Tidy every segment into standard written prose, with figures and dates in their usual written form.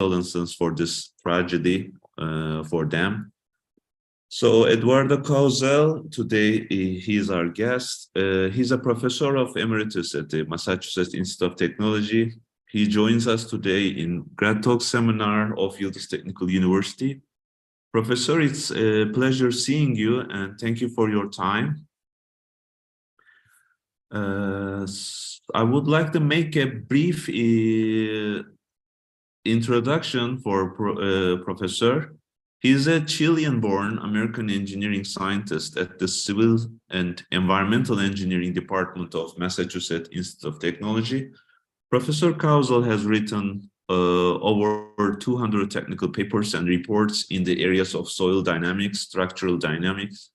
condolences for this tragedy for them. So Eduardo Cauzel, today he is our guest. He's a professor of emeritus at the Massachusetts Institute of Technology. He joins us today in Grad Talk seminar of Yıldız Technical University. Professor, it's a pleasure seeing you and thank you for your time. I would like to make a brief introduction for Professor. He's a Chilean-born American engineering scientist at the Civil and Environmental Engineering Department of Massachusetts Institute of Technology. Professor Cauzel has written over 200 technical papers and reports in the areas of soil dynamics, structural dynamics,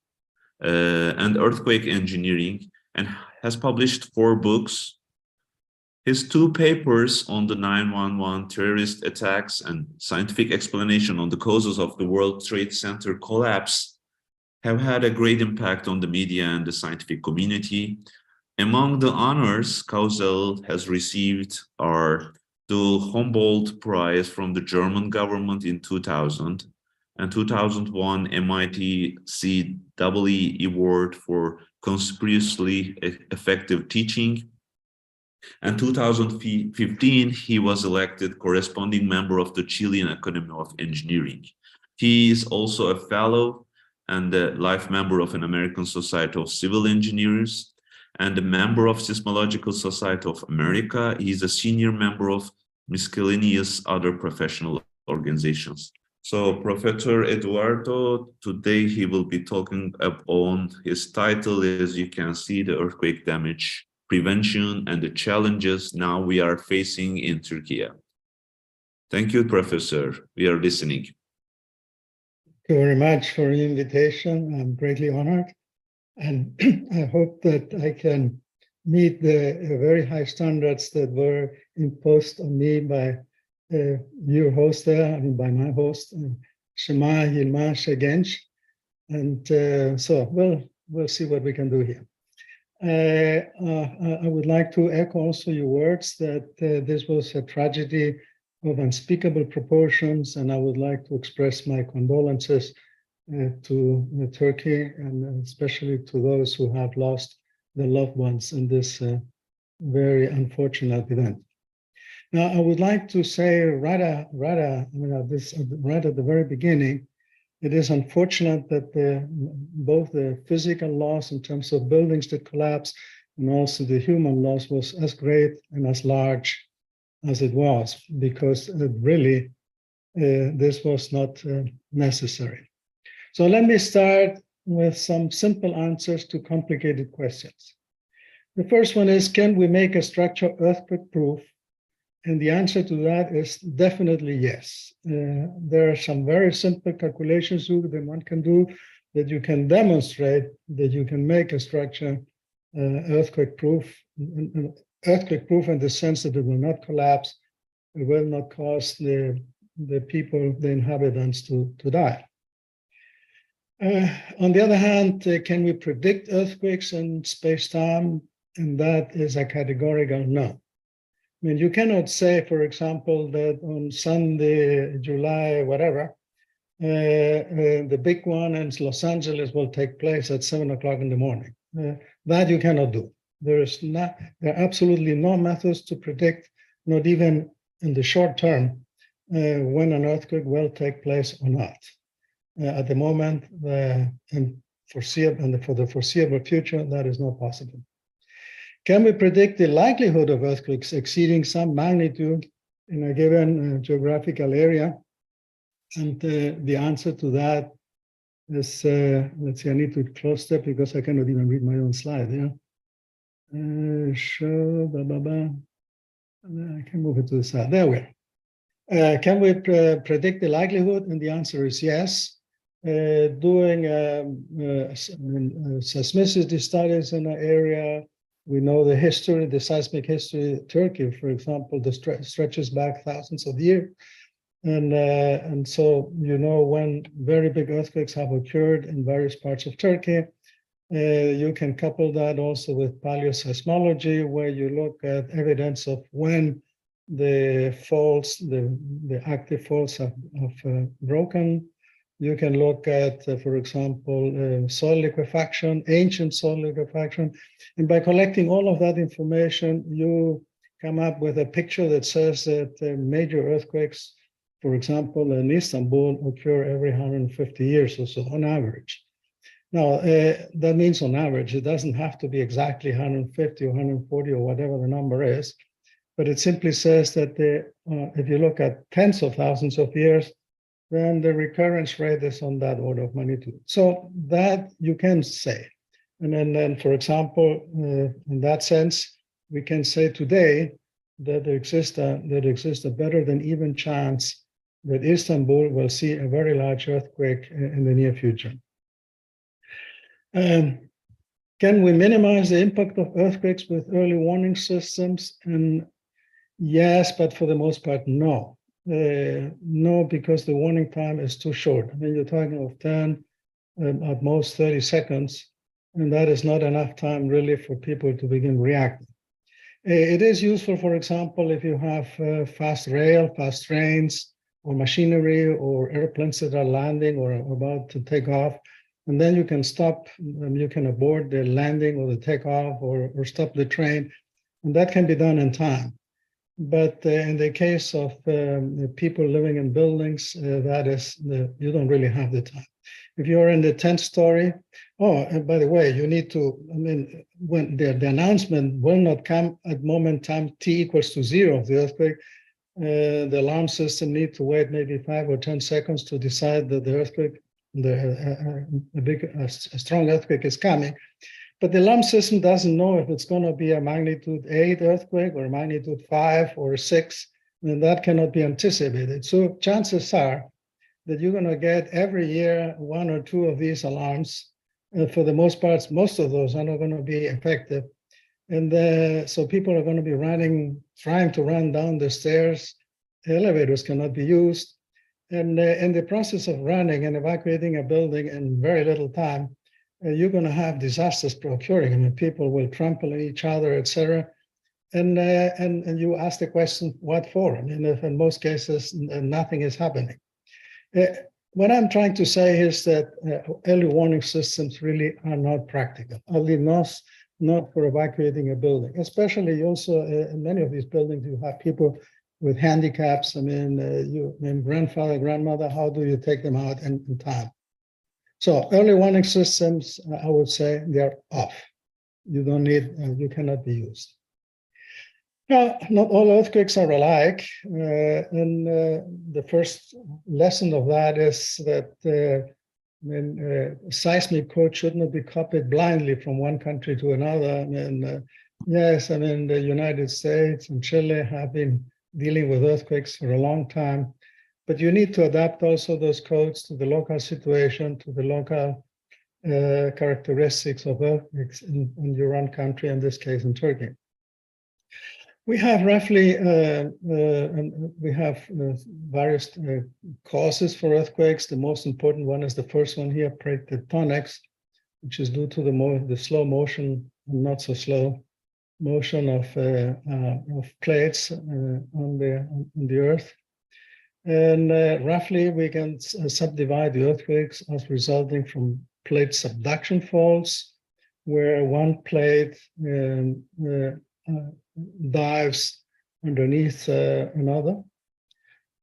and earthquake engineering, and has published 4 books. His 2 papers on the 9/11 terrorist attacks and scientific explanation on the causes of the World Trade Center collapse have had a great impact on the media and the scientific community. Among the honors Cauzel has received are the Humboldt Prize from the German government in 2000 and 2001 MIT CEE Award for conspicuously effective teaching. And 2015, he was elected corresponding member of the Chilean Academy of Engineering. He is also a fellow and a life member of an American Society of Civil Engineers and a member of Seismological Society of America. He's a senior member of miscellaneous other professional organizations. So Professor Eduardo, today he will be talking on his title, as you can see, the earthquake damage prevention and the challenges now we are facing in Turkey. Thank you, Professor. We are listening. Thank you very much for the invitation. I'm greatly honored. And I hope that I can meet the very high standards that were imposed on me by your host there, I mean by my host, Shema Yilmaz Genç. And so we'll see what we can do here. I would like to echo also your words that this was a tragedy of unspeakable proportions, and I would like to express my condolences to Turkey and especially to those who have lost their loved ones in this very unfortunate event. Now, I would like to say right at the very beginning, it is unfortunate that both the physical loss in terms of buildings that collapsed and also the human loss was as great and as large as it was, because really this was not necessary. So let me start with some simple answers to complicated questions. The first one is, can we make a structure earthquake-proof? And the answer to that is definitely yes. There are some very simple calculations that one can do that you can demonstrate that you can make a structure earthquake-proof in the sense that it will not collapse, it will not cause the people, the inhabitants to die. On the other hand, can we predict earthquakes in space-time? And that is a categorical no. I mean, you cannot say, for example, that on Sunday, July, whatever, the big one in Los Angeles will take place at 7 o'clock in the morning. That you cannot do. There are absolutely no methods to predict, not even in the short term, when an earthquake will take place or not. At the moment, and for the foreseeable future, that is not possible. Can we predict the likelihood of earthquakes exceeding some magnitude in a given geographical area? And the answer to that is, let's see, I need to close that because I cannot even read my own slide. Yeah. I can move it to the side. There we are. Can we predict the likelihood? And the answer is yes. Doing seismicity studies in an area, we know the history, the seismic history. Turkey, for example, stretches back thousands of years. And so, you know, when very big earthquakes have occurred in various parts of Turkey, you can couple that also with paleoseismology, where you look at evidence of when the faults, the active faults have broken. You can look at, for example, soil liquefaction, ancient soil liquefaction. And by collecting all of that information, you come up with a picture that says that major earthquakes, for example, in Istanbul, occur every 150 years or so on average. Now, that means on average. It doesn't have to be exactly 150 or 140 or whatever the number is, but it simply says that if you look at tens of thousands of years, then the recurrence rate is on that order of magnitude. So that you can say. And then for example, in that sense, we can say today that there exists a better than even chance that Istanbul will see a very large earthquake in the near future. Can we minimize the impact of earthquakes with early warning systems? And yes, but for the most part, no. No, because the warning time is too short. I mean, you're talking of 10, at most 30 seconds, and that is not enough time really for people to begin reacting. It is useful, for example, if you have fast rail, fast trains, or machinery, or airplanes that are landing or about to take off, and then you can stop, you can abort the landing or the takeoff or stop the train, and that can be done in time. But in the case of people living in buildings, you don't really have the time. If you're in the 10th story, and by the way, you need to, I mean, when the announcement will not come at moment time t equals to 0 of the earthquake, the alarm system needs to wait maybe 5 or 10 seconds to decide that the earthquake, a strong earthquake is coming. But the alarm system doesn't know if it's going to be a magnitude 8 earthquake or a magnitude 5 or 6, and that cannot be anticipated. So chances are that you're going to get every year 1 or 2 of these alarms. For the most part, most of those are not going to be effective. And so people are going to be trying to run down the stairs. Elevators cannot be used. And in the process of running and evacuating a building in very little time, you're going to have disasters occurring. I mean, people will trample on each other, etc. And you ask the question, what for? I mean, if in most cases, nothing is happening. What I'm trying to say is that early warning systems really are not practical, at least not for evacuating a building. Especially also in many of these buildings, you have people with handicaps. I mean, grandfather, grandmother, how do you take them out in time? So early warning systems, I would say they're off. You don't need, you cannot be used. Now, not all earthquakes are alike. And the first lesson of that is that seismic code should not be copied blindly from one country to another. And yes, I mean, the United States and Chile have been dealing with earthquakes for a long time, but you need to adapt also those codes to the local situation, to the local characteristics of earthquakes in your own country, in this case in Turkey. We have roughly, various causes for earthquakes. The most important one is the first one here, plate tectonics, which is due to the slow motion, not so slow motion of plates on the Earth. And roughly, we can subdivide the earthquakes as resulting from plate subduction faults, where one plate dives underneath another.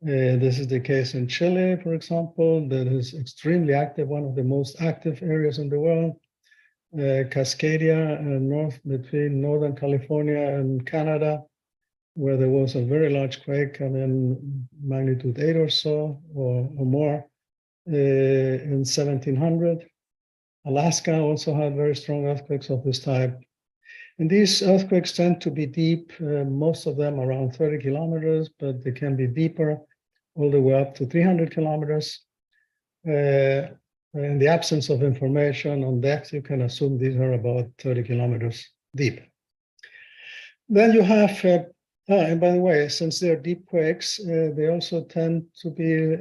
This is the case in Chile, for example, that is extremely active, one of the most active areas in the world. Cascadia, between Northern California and Canada, where there was a very large quake, I mean, magnitude 8 or so, or more, in 1700. Alaska also had very strong earthquakes of this type. And these earthquakes tend to be deep, most of them around 30 kilometers, but they can be deeper, all the way up to 300 kilometers. In the absence of information on depth, you can assume these are about 30 kilometers deep. Then you have, and by the way, since they're deep quakes, they also tend to be,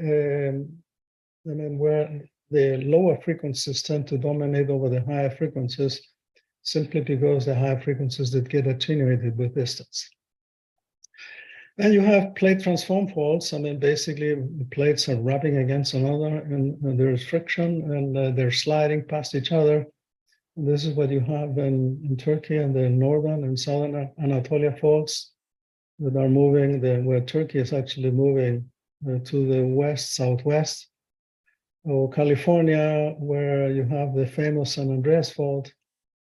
where the lower frequencies tend to dominate over the higher frequencies, simply because the higher frequencies that get attenuated with distance. Then you have plate transform faults. I mean, basically, the plates are rubbing against another, and there is friction, and they're sliding past each other. And this is what you have in Turkey and the northern and southern Anatolia faults that are moving, where Turkey is actually moving to the west, southwest. Or California, where you have the famous San Andreas fault,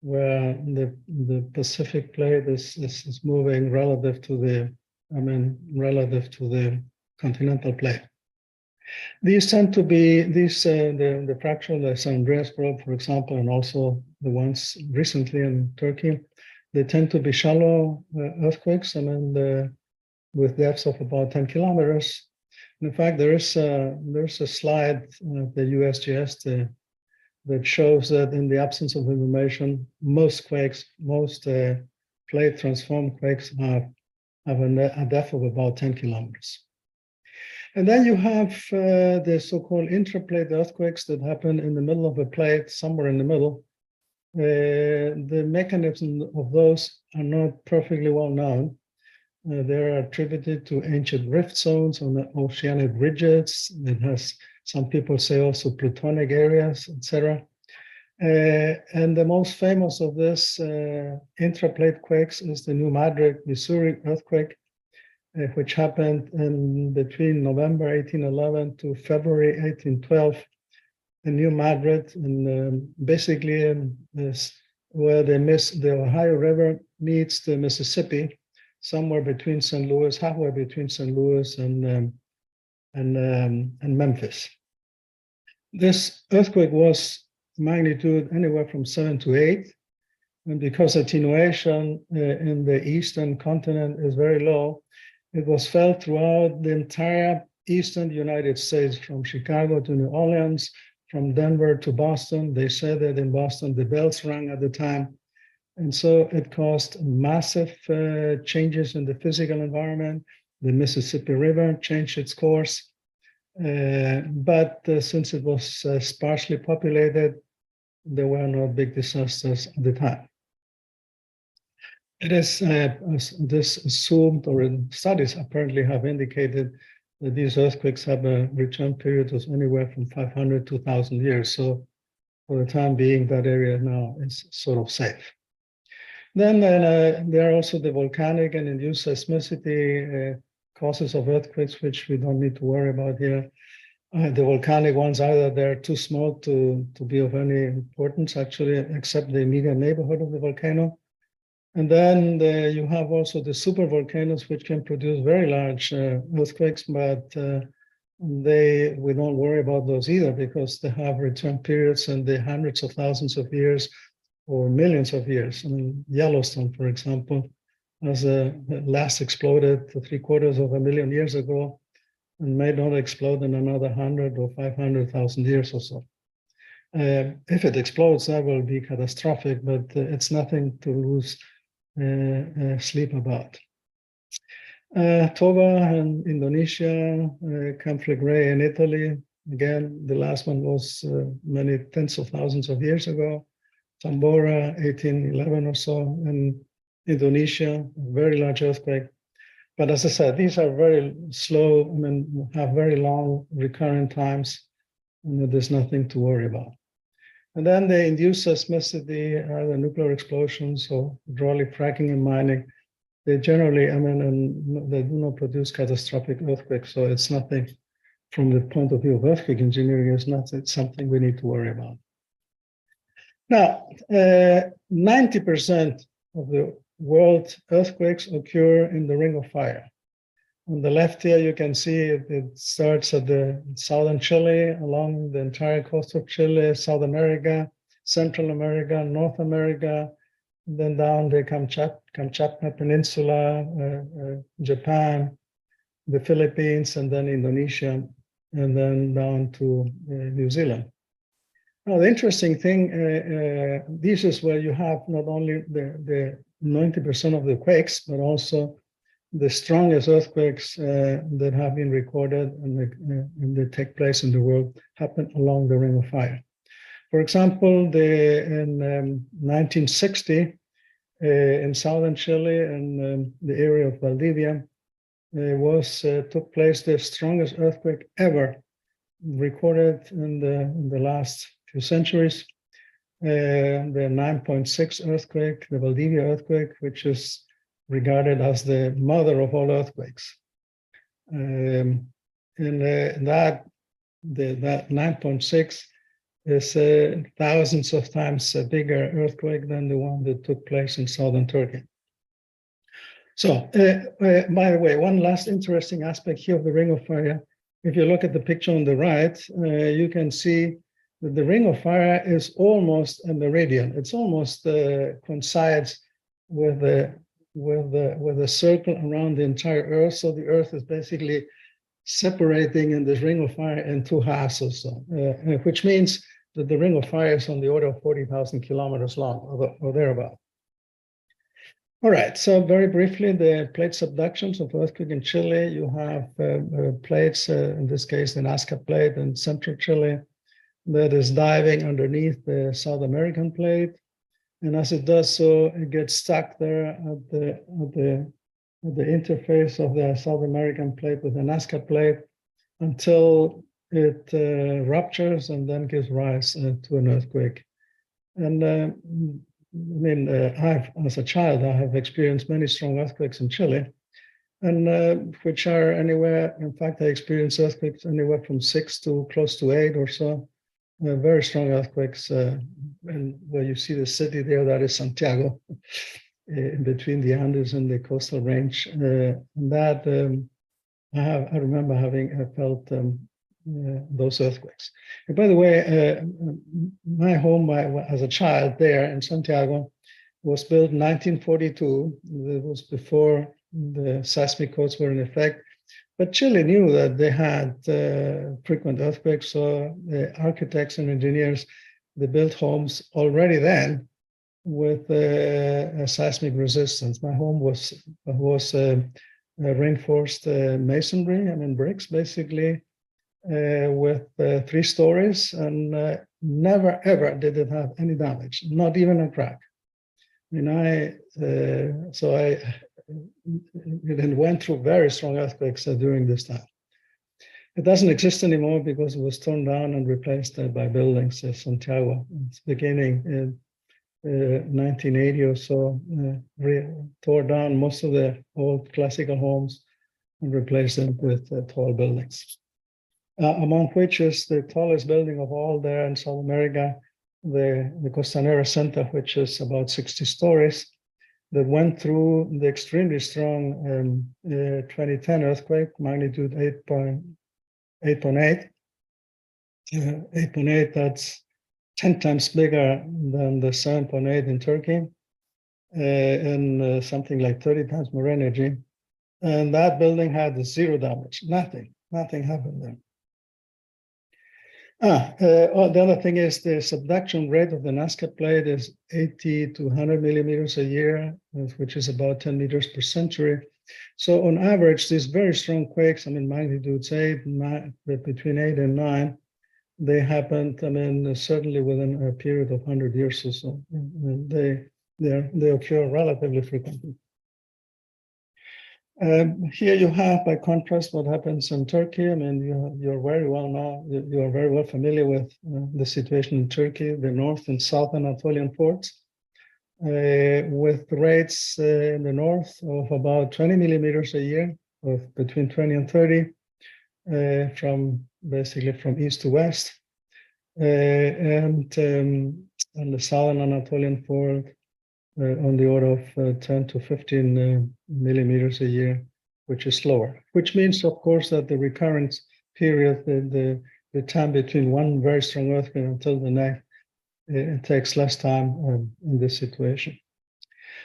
where the Pacific plate is moving relative to the continental plate. These tend to be the fracture, the San Andreas fault, for example, and also the ones recently in Turkey. They tend to be shallow earthquakes, with depths of about 10 kilometers. In fact, there's a slide, the USGS, that shows that in the absence of information, most plate transform quakes have a depth of about 10 kilometers. And then you have the so-called intraplate earthquakes that happen in the middle of a plate, somewhere in the middle. The mechanism of those are not perfectly well known. They're attributed to ancient rift zones on the oceanic ridges. It has, some people say, also plutonic areas, etc. And the most famous of this intraplate quakes is the New Madrid, Missouri earthquake, which happened in between November 1811 to February 1812 in New Madrid, and basically where the Ohio River meets the Mississippi, somewhere between St. Louis, halfway between St. Louis and Memphis. This earthquake was magnitude anywhere from 7 to 8, and because attenuation in the eastern continent is very low, it was felt throughout the entire eastern United States, from Chicago to New Orleans, from Denver to Boston. They said that in Boston the bells rang at the time. And so it caused massive changes in the physical environment. The Mississippi River changed its course. But since it was sparsely populated, there were no big disasters at the time. It is this assumed, or studies apparently have indicated that these earthquakes have a return period of anywhere from 500 to 1,000 years. So for the time being, that area now is sort of safe. Then there are also the volcanic and induced seismicity causes of earthquakes, which we don't need to worry about here. The volcanic ones, either they're too small to be of any importance, actually, except the immediate neighborhood of the volcano. And then you have also the supervolcanoes, which can produce very large earthquakes, but we don't worry about those either, because they have return periods in the hundreds of thousands of years or millions of years. I mean, Yellowstone, for example, has last exploded 750,000 years ago, and may not explode in another 100 or 500,000 years or so. If it explodes, that will be catastrophic, but it's nothing to lose sleep about. Toba in Indonesia, Conflagray in Italy. Again, the last one was many tens of thousands of years ago. Tambora, 1811 or so in Indonesia, a very large earthquake. But as I said, these are very slow, have very long recurrent times, and there's nothing to worry about. And then the induced seismicity, the nuclear explosions, or hydraulic fracking and mining, they generally, they do not produce catastrophic earthquakes. So it's nothing from the point of view of earthquake engineering, it's something we need to worry about. Now, 90% of the world earthquakes occur in the Ring of Fire. On the left here, you can see it starts at the southern Chile, along the entire coast of Chile, South America, Central America, North America, and then down the Kamchatka Peninsula, Japan, the Philippines, and then Indonesia, and then down to New Zealand. Now, the interesting thing, this is where you have not only the 90% of the quakes, but also the strongest earthquakes that have been recorded and that take place in the world happen along the Ring of Fire. For example, in 1960, in southern Chile, in the area of Valdivia, took place the strongest earthquake ever recorded in the last few centuries. The 9.6 earthquake, the Valdivia earthquake, which is regarded as the mother of all earthquakes. And that 9.6 is thousands of times a bigger earthquake than the one that took place in southern Turkey. So, by the way, one last interesting aspect here of the Ring of Fire. If you look at the picture on the right, you can see that the Ring of Fire is almost a meridian. It's almost coincides with the circle around the entire Earth. So the Earth is basically separating in this Ring of Fire in two halves or so, which means that the Ring of Fire is on the order of 40,000 kilometers long or thereabout. All right, so very briefly, the plate subductions of earthquake in Chile. You have plates, in this case, the Nazca plate in central Chile, that is diving underneath the South American plate. And as it does so, it gets stuck there at the interface of the South American plate with the Nazca plate until it ruptures and then gives rise to an earthquake. And as a child, I have experienced many strong earthquakes in Chile, and which are anywhere, in fact, I experienced earthquakes anywhere from 6 to close to 8 or so, very strong earthquakes. And where you see the city there, that is Santiago, in between the Andes and the coastal range. And that I remember having felt those earthquakes. And by the way, my home as a child there in Santiago was built in 1942. It was before the seismic codes were in effect. But Chile knew that they had frequent earthquakes, so the architects and engineers, they built homes already then with a seismic resistance. My home was reinforced masonry, bricks basically, with 3 stories, and never ever did it have any damage, not even a crack. It went through very strong earthquakes during this time. It doesn't exist anymore because it was torn down and replaced by buildings. Santiago, it's beginning in 1980 or so, tore down most of the old classical homes and replaced them with tall buildings. Among which is the tallest building of all there in South America, the Costanera Center, which is about 60 stories, that went through the extremely strong 2010 earthquake, magnitude 8.8. 8.8, that's 10 times bigger than the 7.8 in Turkey, and something like 30 times more energy. And that building had 0 damage, nothing happened there. The other thing is the subduction rate of the Nazca plate is 80 to 100 millimeters a year, which is about 10 meters per century. So on average, these very strong quakes, magnitudes 8, 9, between 8 and 9, they happened, certainly within a period of 100 years or so. They occur relatively frequently. Here you have, by contrast, what happens in Turkey. You're very well familiar with the situation in Turkey, the North and South Anatolian faults, with rates in the north of about 20 millimeters a year, of between 20 and 30, from east to west, and the Southern Anatolian fault on the order of 10 to 15 millimeters a year, which is slower. Which means, of course, that the recurrence period, the time between one very strong earthquake until the next, it takes less time in this situation.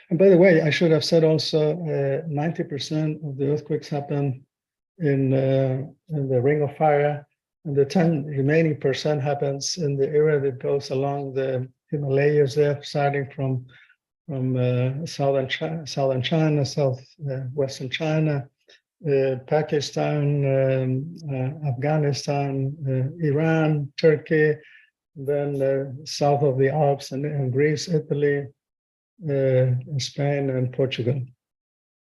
And by the way, I should have said also, 90% of the earthquakes happen in the Ring of Fire, and the 10 remaining percent happens in the area that goes along the Himalayas there, starting from southern China, southwestern China, Pakistan, Afghanistan, Iran, Turkey, then south of the Alps and Greece, Italy, Spain and Portugal,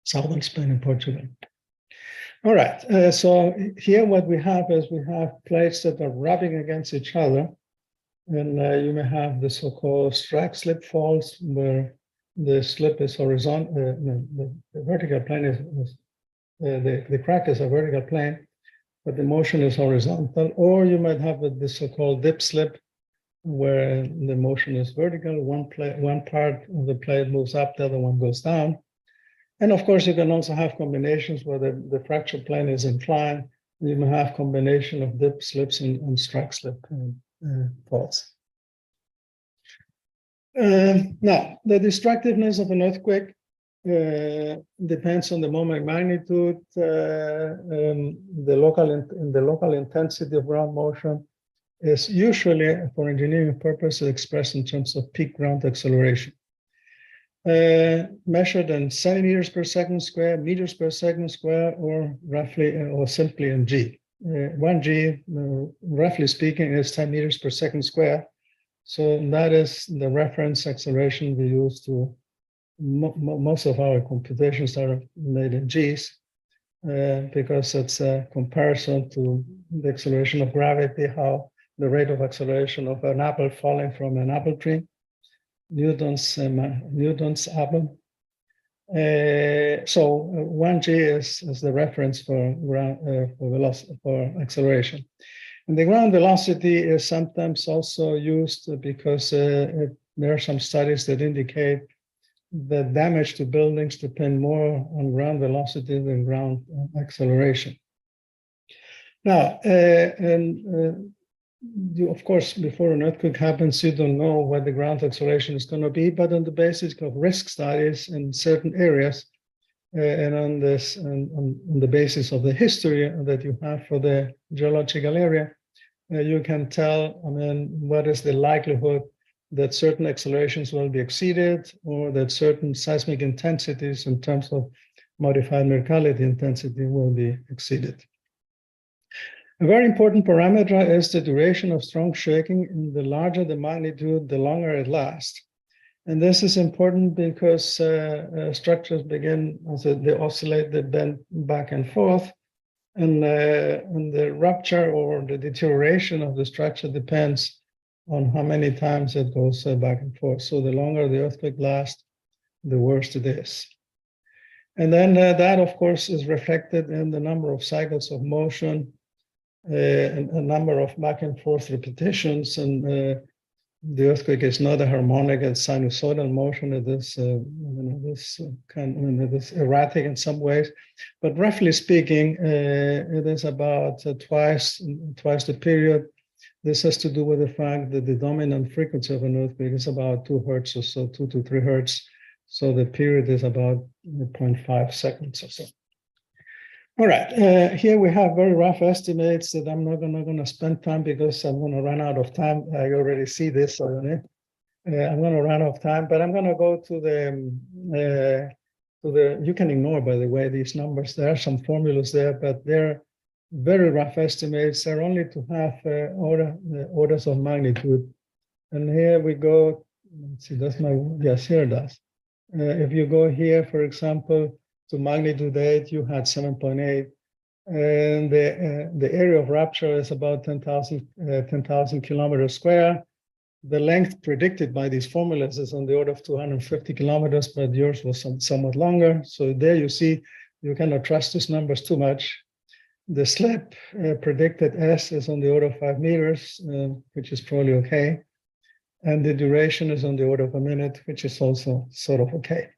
southern Spain and Portugal. All right, so here what we have is we have plates that are rubbing against each other, and you may have the so-called strike slip faults where the slip is horizontal, the vertical plane is the crack is a vertical plane, but the motion is horizontal, or you might have the so-called dip slip where the motion is vertical, one part of the plate moves up, the other one goes down. And of course, you can also have combinations where the fracture plane is inclined. You may have combination of dip slips and strike slip faults. Now, the destructiveness of an earthquake depends on the moment magnitude, the local intensity of ground motion is usually, for engineering purposes, expressed in terms of peak ground acceleration. Measured in centimeters per second square, meters per second square, or roughly, or simply in G. 1G, roughly speaking, is 10 meters per second square. So that is the reference acceleration we use to most of our computations are made in G's because it's a comparison to the acceleration of gravity, how the rate of acceleration of an apple falling from an apple tree. Newton's apple. So 1G is the reference for velocity, for acceleration. And the ground velocity is sometimes also used because there are some studies that indicate that damage to buildings depend more on ground velocity than ground acceleration. Now, of course, before an earthquake happens, you don't know what the ground acceleration is going to be, but on the basis of risk studies in certain areas, and on the basis of the history that you have for the geological area, you can tell, what is the likelihood that certain accelerations will be exceeded, or that certain seismic intensities in terms of modified Mercalli intensity will be exceeded. A very important parameter is the duration of strong shaking. And the larger the magnitude, the longer it lasts. And this is important because structures begin, as they oscillate, they bend back and forth. And the rupture or the deterioration of the structure depends on how many times it goes back and forth. So the longer the earthquake lasts, the worse it is. And then that, of course, is reflected in the number of cycles of motion, a number of back and forth repetitions, and the earthquake is not a harmonic and sinusoidal motion. It is it is erratic in some ways, but roughly speaking, it is about twice the period. This has to do with the fact that the dominant frequency of an earthquake is about 2 hertz or so, 2 to 3 hertz. So the period is about 0.5 seconds or so. All right, here we have very rough estimates that I'm not going to spend time because I'm going to run out of time. I already see this, I'm going to run out of time, but I'm going to go to the, you can ignore, by the way, these numbers. There are some formulas there, but they're very rough estimates. They're only to have orders of magnitude. And here we go, let's see, that's my, yes, here it does. If you go here, for example, to magnitude 8, you had 7.8, and the area of rupture is about 10,000 kilometers square. The length predicted by these formulas is on the order of 250 kilometers, but yours was somewhat longer. So there you see, you cannot trust these numbers too much. The slip predicted S is on the order of 5 meters, which is probably okay. And the duration is on the order of a minute, which is also sort of okay.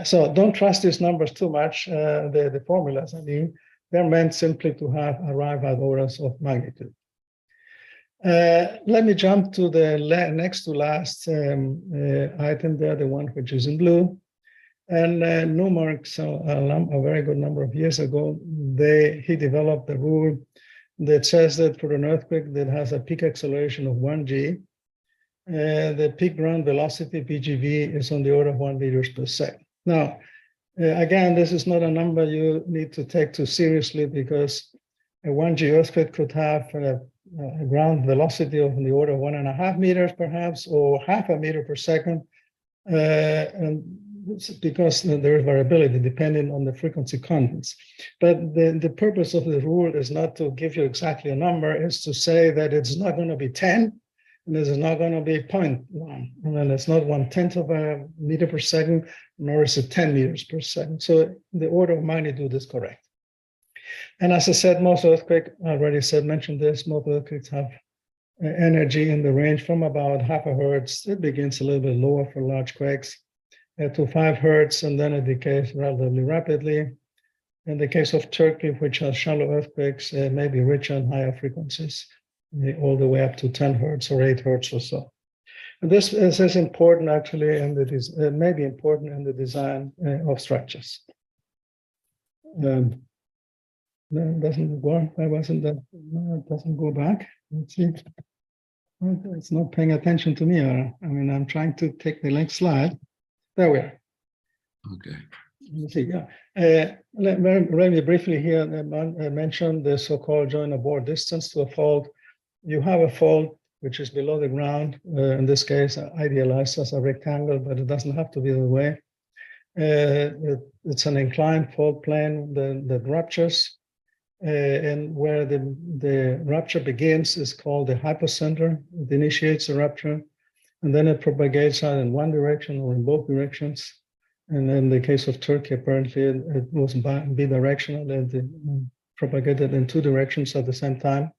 So don't trust these numbers too much. The formulas, they're meant simply to arrive at orders of magnitude. Let me jump to the next to last item there, the one which is in blue. And Newmark, so a very good number of years ago, he developed a rule that says that for an earthquake that has a peak acceleration of 1G, the peak ground velocity, PGV, is on the order of 1 meters per second. Now, again, this is not a number you need to take too seriously because a 1G earthquake could have a ground velocity of the order of 1.5 meters, perhaps, or 0.5 meter per second. And because there is variability depending on the frequency contents. But the purpose of the rule is not to give you exactly a number, is to say that it's not going to be 10, and it's not going to be 0.1. And then it's not 1/10 of a meter per second, nor is it 10 meters per second. So the order of magnitude is correct. And as I said, most earthquakes, I already mentioned this, most earthquakes have energy in the range from about 0.5 hertz. It begins a little bit lower for large quakes to 5 hertz, and then it decays relatively rapidly. In the case of Turkey, which has shallow earthquakes, may be richer in higher frequencies, all the way up to 10 hertz or 8 hertz or so. And this is important actually, and it is may be important in the design of structures. That doesn't go. Why wasn't that? No, it doesn't go back. Let's see. It's not paying attention to me. I mean, I'm trying to take the next slide. There we are. Okay. Let's see. Yeah. Let me briefly here mention the so-called join-aboard distance to a fault. You have a fault which is below the ground. In this case, idealized as a rectangle, but it doesn't have to be the way. It's an inclined fault plane that ruptures. And where the rupture begins is called the hypocenter. It initiates the rupture, and then it propagates out in one direction or in both directions. And in the case of Turkey, apparently it was bidirectional, and it propagated in two directions at the same time.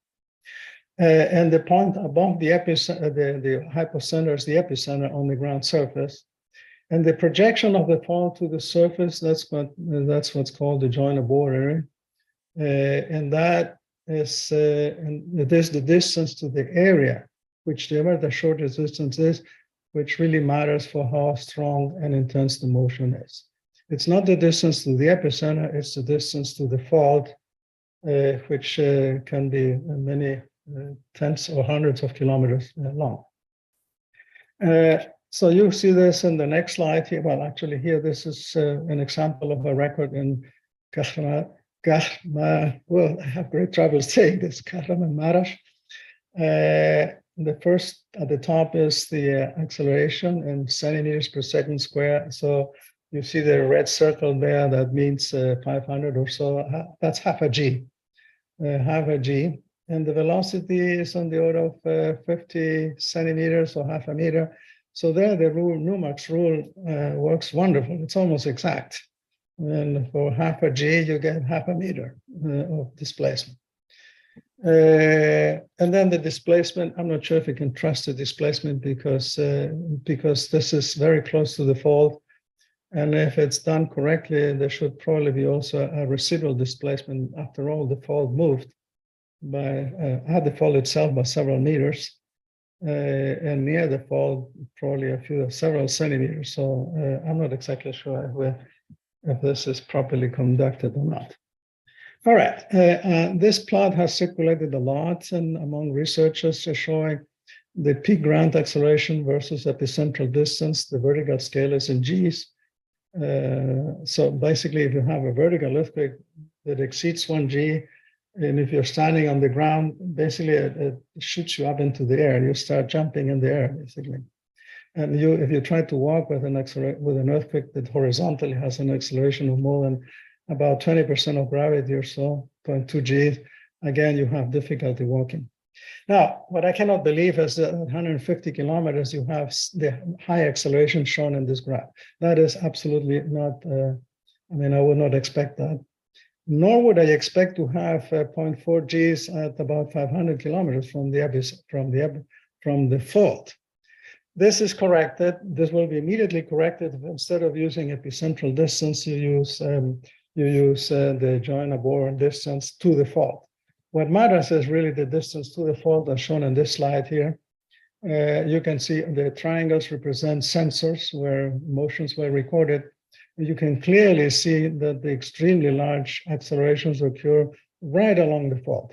And the point above the hypocenter is the epicenter on the ground surface. And the projection of the fault to the surface, that's what's called the join-aboard area. And that is, it is the distance to the area, whichever the shortest distance is, which really matters for how strong and intense the motion is. It's not the distance to the epicenter, it's the distance to the fault, which can be many tens or hundreds of kilometers long. So you see this in the next slide here. Well, actually here, this is an example of a record in well, I have great trouble saying this, Kahramanmaraş. The first at the top is the acceleration in centimeters per second square. So you see the red circle there, that means 500 or so. That's half a G, half a G. And the velocity is on the order of 50 centimeters or half a meter. So there the rule, Newmark's rule works wonderful. It's almost exact. And for half a G, you get half a meter of displacement. And then the displacement, I'm not sure if you can trust the displacement because this is very close to the fault. And if it's done correctly, there should probably be also a residual displacement. After all, the fault moved at the fault itself by several meters. And near the fault, probably several centimeters. So I'm not exactly sure if this is properly conducted or not. All right, this plot has circulated a lot and among researchers showing the peak ground acceleration versus epicentral distance. The vertical scale is in Gs. So basically, if you have a vertical earthquake that exceeds 1 G, and if you're standing on the ground, basically it shoots you up into the air. You start jumping in the air, basically. And if you try to walk with an earthquake that horizontally has an acceleration of more than about 20% of gravity or so, 0.2 G, again, you have difficulty walking. Now, what I cannot believe is that at 150 kilometers, you have the high acceleration shown in this graph. That is absolutely not, I would not expect that. Nor would I expect to have 0.4 Gs at about 500 kilometers from the fault. This is corrected. This will be immediately corrected. Instead of using epicentral distance, you use the join-aboard distance to the fault. What matters is really the distance to the fault, as shown in this slide here. You can see the triangles represent sensors where motions were recorded. You can clearly see that the extremely large accelerations occur right along the fault.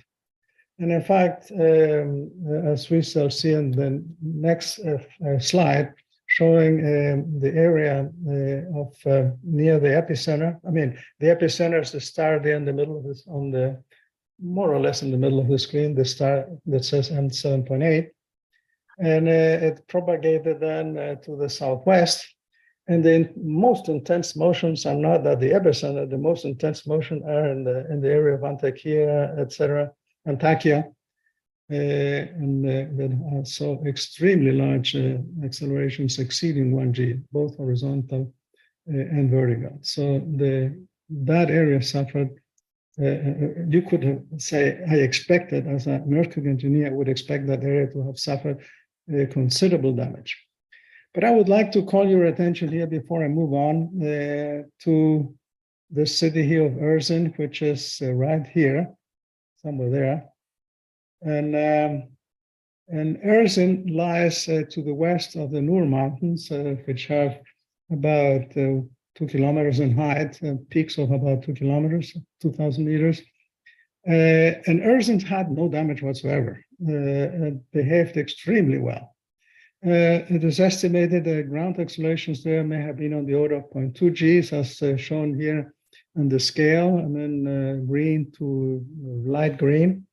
And in fact, as we shall see in the next slide, showing the area of near the epicenter. I mean, the epicenter is the star there in the middle of this, more or less in the middle of the screen, the star that says M7.8. And it propagated then to the southwest. And the most intense motions are not at the epicenter. The most intense motion are in the area of Antakya, etc., Antakya, and that are so extremely large accelerations exceeding 1G, both horizontal and vertical. So that area suffered. You could say, I expected, as an earthquake engineer, I would expect that area to have suffered considerable damage. But I would like to call your attention here before I move on to the city here of Ersin, which is right here, somewhere there. And Ersin lies to the west of the Nur Mountains, which have about 2 kilometers in height, peaks of about 2 kilometers, 2,000 meters. And Ersin had no damage whatsoever. It behaved extremely well. It is estimated that ground accelerations there may have been on the order of 0.2 Gs, as shown here on the scale, and then green to light green.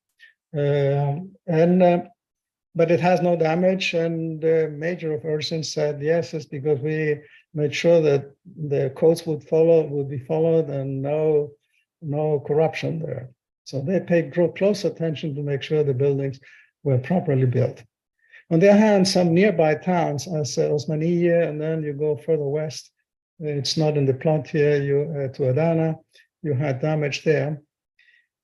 But it has no damage, and the major of Ersin said, yes, it's because we made sure that the codes would be followed, and no corruption there. So they paid close attention to make sure the buildings were properly built. On the other hand, some nearby towns, as Osmaniye, and then you go further west, it's not in the plot here, to Adana, you had damage there.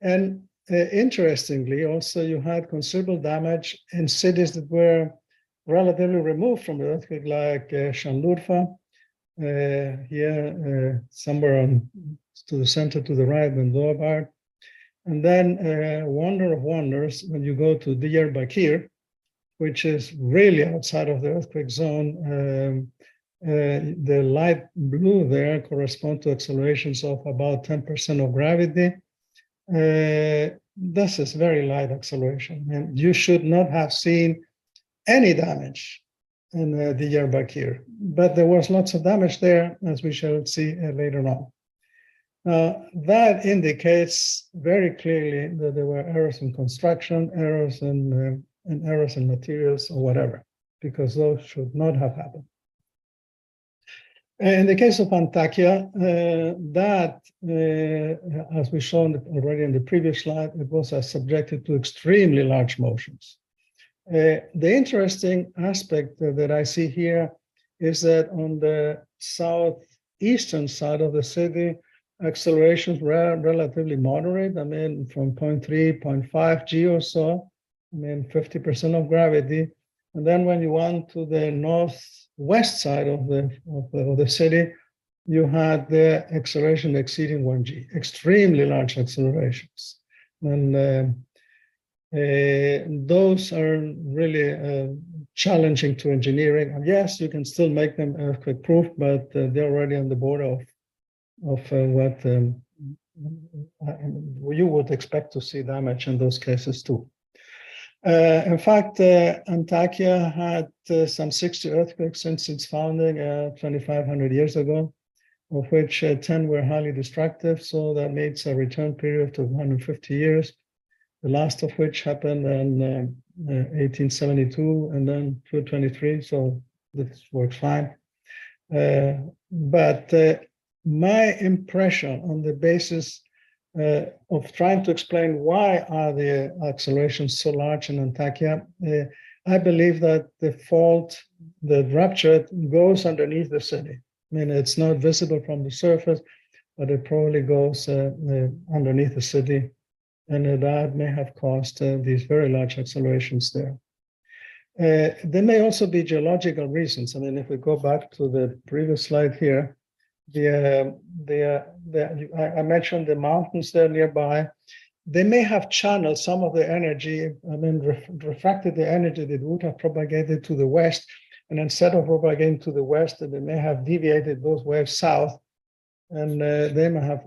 And interestingly, also, you had considerable damage in cities that were relatively removed from the earthquake, like Şanlıurfa, here, somewhere to the center, to the right, and Doğubar. And then, wonder of wonders, when you go to Diyarbakir, which is really outside of the earthquake zone, the light blue there correspond to accelerations of about 10% of gravity. This is very light acceleration, and you should not have seen any damage in Diyarbakir, but there was lots of damage there, as we shall see later on. Now, that indicates very clearly that there were errors in construction, errors in errors in materials, or whatever, because those should not have happened. In the case of Antakya, as we shown already in the previous slide, it was subjected to extremely large motions. The interesting aspect that I see here is that on the southeastern side of the city, accelerations were relatively moderate. I mean, from 0.3, 0.5 G or so, I mean, 50% of gravity. And then when you went to the northwest side of the city, you had the acceleration exceeding 1 G, extremely large accelerations. And those are really challenging to engineering. And yes, you can still make them earthquake proof, but they're already on the border of what you would expect to see damage in those cases too. In fact, Antakya had some 60 earthquakes since its founding 2,500 years ago, of which 10 were highly destructive. So that makes a return period of 150 years, the last of which happened in 1872 and then 223. So this works fine. But my impression on the basis of trying to explain why are the accelerations so large in Antakya, I believe that the fault, the rupture, goes underneath the city. I mean, it's not visible from the surface, but it probably goes underneath the city, and that may have caused these very large accelerations there. There may also be geological reasons. I mean, if we go back to the previous slide here, I mentioned the mountains there nearby. They may have channeled some of the energy, I mean, refracted the energy that would have propagated to the west. And instead of propagating to the west, they may have deviated those waves south. And they may have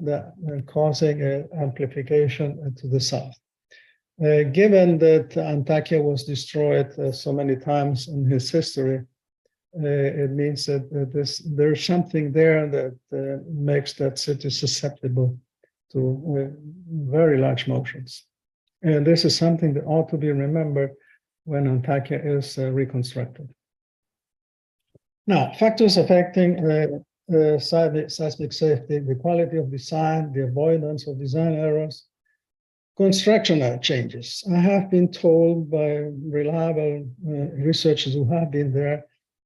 causing amplification to the south. Given that Antakya was destroyed so many times in his history, it means that there's something there that makes that city susceptible to very large motions. And this is something that ought to be remembered when Antakya is reconstructed. Now, factors affecting seismic safety, the quality of design, the avoidance of design errors, construction changes. I have been told by reliable researchers who have been there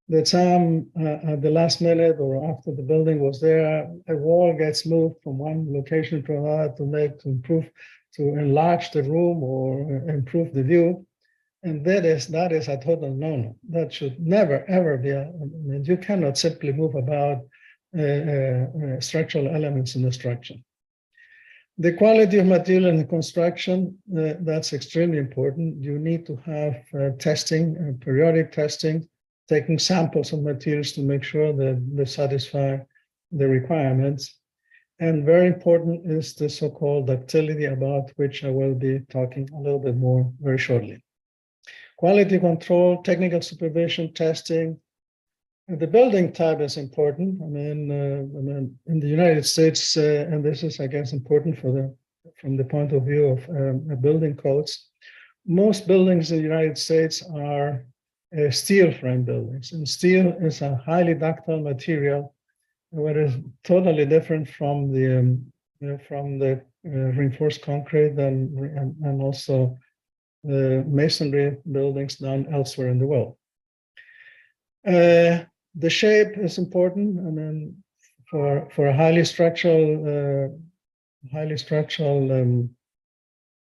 that some at the last minute or after the building was there, a wall gets moved from one location to another to enlarge the room or improve the view. And that is a total no-no. That should never, ever be. I mean, you cannot simply move about structural elements in the structure. The quality of material in the construction, that's extremely important. You need to have testing, periodic testing, taking samples of materials to make sure that they satisfy the requirements. And very important is the so-called ductility, about which I will be talking a little bit more very shortly. Quality control, technical supervision, testing. The building type is important. I mean, in the United States, and this is, I guess, important from the point of view of building codes. Most buildings in the United States are steel frame buildings, and steel is a highly ductile material, what is totally different from the reinforced concrete and also masonry buildings done elsewhere in the world. The shape is important. I mean, for a highly structural,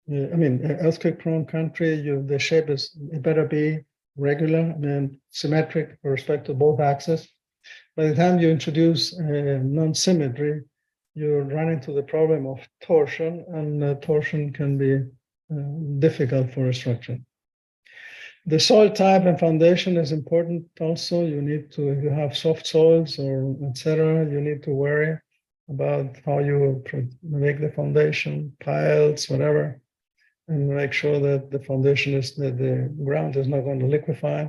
earthquake-prone country, the shape it better be regular, I mean, symmetric with respect to both axes. By the time you introduce non-symmetry, you run into the problem of torsion, and torsion can be difficult for a structure. The soil type and foundation is important also. You need to, if you have soft soils or etc., you need to worry about how you make the foundation, piles, whatever, and make sure that the foundation the ground is not going to liquefy.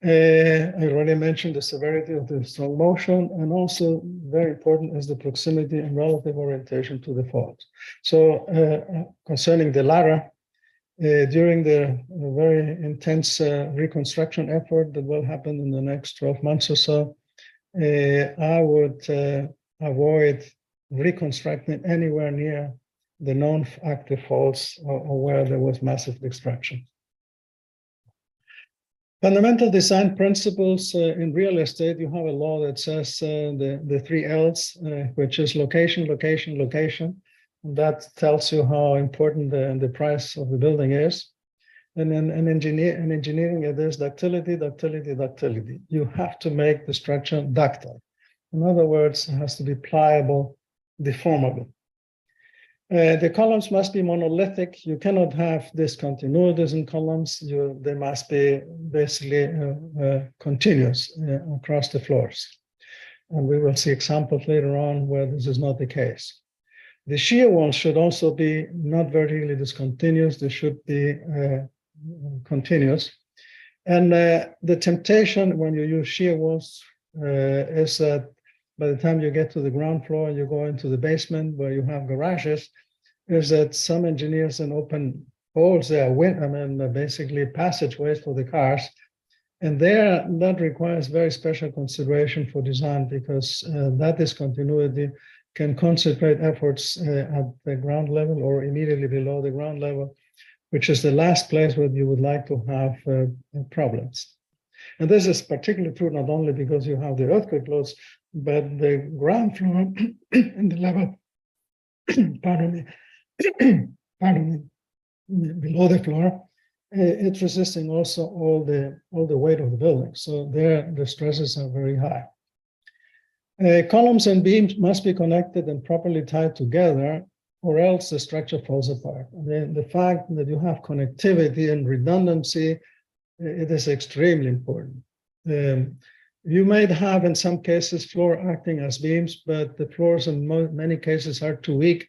I already mentioned the severity of the strong motion, and also very important is the proximity and relative orientation to the fault. So concerning the latter, during the very intense reconstruction effort that will happen in the next 12 months or so, I would avoid reconstructing anywhere near the known active faults or where there was massive destruction. Fundamental design principles in real estate, you have a law that says the 3 L's, which is location, location, location. And that tells you how important the price of the building is. And then in engineering, it is ductility, ductility, ductility. You have to make the structure ductile. In other words, it has to be pliable, deformable. The columns must be monolithic. You cannot have discontinuities in columns. They must be basically continuous across the floors. And we will see examples later on where this is not the case. The shear walls should also be not vertically discontinuous. They should be continuous. And the temptation when you use shear walls is that by the time you get to the ground floor, you go into the basement where you have garages, is that some engineers in open holes there, basically passageways for the cars. And there, that requires very special consideration for design, because that discontinuity can concentrate efforts at the ground level or immediately below the ground level, which is the last place where you would like to have problems. And this is particularly true not only because you have the earthquake loads, but the ground floor and the level, pardon me, below the floor, it's resisting also all the weight of the building. So there, the stresses are very high. Columns and beams must be connected and properly tied together, or else the structure falls apart. The fact that you have connectivity and redundancy, it is extremely important. You might have, in some cases, floor acting as beams, but the floors in many cases are too weak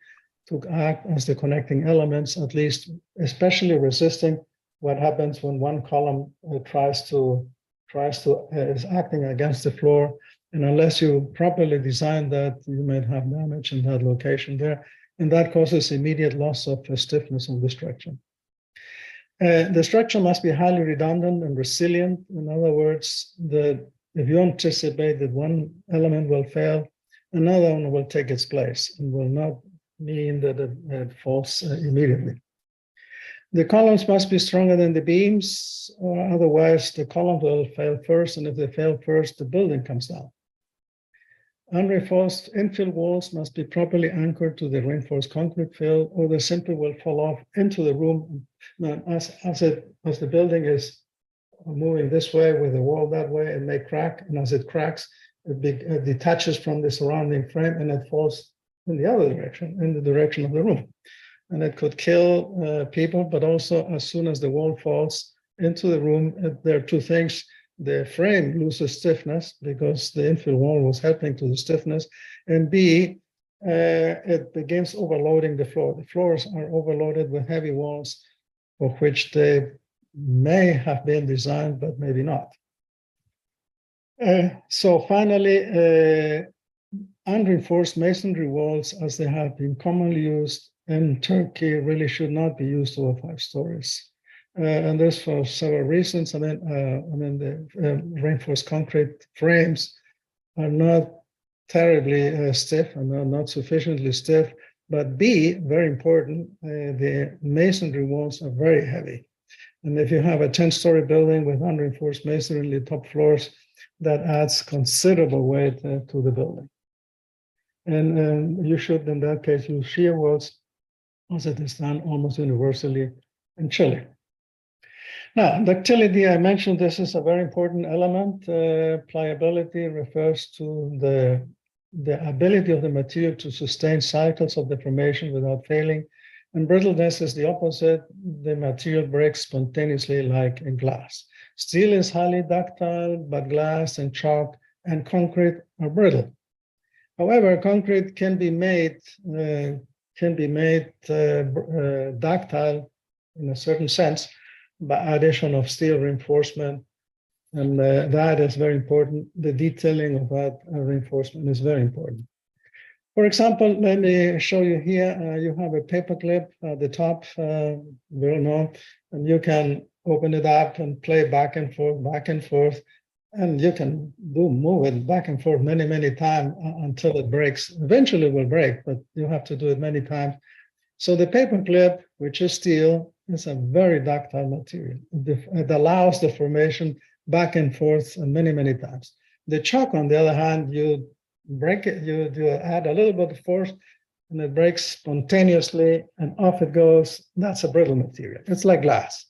to act as the connecting elements, at least, especially resisting what happens when one column is acting against the floor. And unless you properly design that, you might have damage in that location there. And that causes immediate loss of stiffness of the structure. The structure must be highly redundant and resilient. In other words, the If you anticipate that one element will fail, another one will take its place and will not mean that it falls immediately. The columns must be stronger than the beams, or otherwise the columns will fail first, and if they fail first, the building comes down. Unreinforced infill walls must be properly anchored to the reinforced concrete fill, or they simply will fall off into the room. As the building is moving this way with the wall that way, it may crack, and as it cracks, it detaches from the surrounding frame and it falls in the other direction, in the direction of the room. And it could kill people, but also as soon as the wall falls into the room, there are two things. The frame loses stiffness because the infill wall was helping to the stiffness, and B, it begins overloading the floor. The floors are overloaded with heavy walls for which they may have been designed, but maybe not. So finally, unreinforced masonry walls, as they have been commonly used in Turkey, really should not be used over 5 stories. And this for several reasons. The reinforced concrete frames are not terribly stiff and are not sufficiently stiff. But B, very important, the masonry walls are very heavy. And if you have a 10-story building with unreinforced masonry in the top floors, that adds considerable weight to the building. And you should, in that case, use shear walls, as it is done almost universally in Chile. Now, ductility, I mentioned this is a very important element. Pliability refers to the ability of the material to sustain cycles of deformation without failing. And brittleness is the opposite. The material breaks spontaneously like in glass. Steel is highly ductile, but glass and chalk and concrete are brittle. However, concrete can be made ductile in a certain sense by addition of steel reinforcement, and that is very important. The detailing of that reinforcement is very important. For example, let me show you here. You have a paper clip at the top, very known, and you can open it up and play back and forth, and you can move it back and forth many, many times until it breaks. Eventually it will break, but you have to do it many times. So the paper clip, which is steel, is a very ductile material. It allows the formation back and forth many, many times. The chalk, on the other hand, you break it, you add a little bit of force, and it breaks spontaneously, and off it goes. That's a brittle material. It's like glass.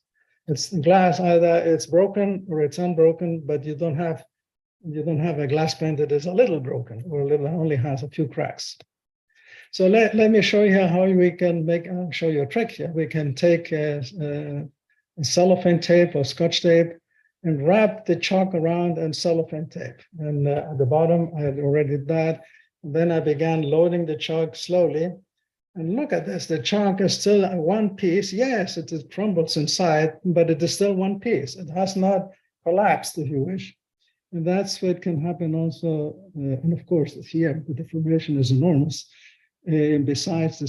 It's glass, either it's broken or it's unbroken, but you don't have a glass pane that is a little broken or only has a few cracks. So let me show you how we can show you a trick here. We can take a cellophane tape or Scotch tape and wrap the chalk around and cellophane tape. And at the bottom, I had already did that. And then I began loading the chalk slowly. And look at this, the chalk is still one piece. Yes, it crumbles inside, but it is still one piece. It has not collapsed, if you wish. And that's what can happen also. And of course, here, the deformation is enormous. Besides, the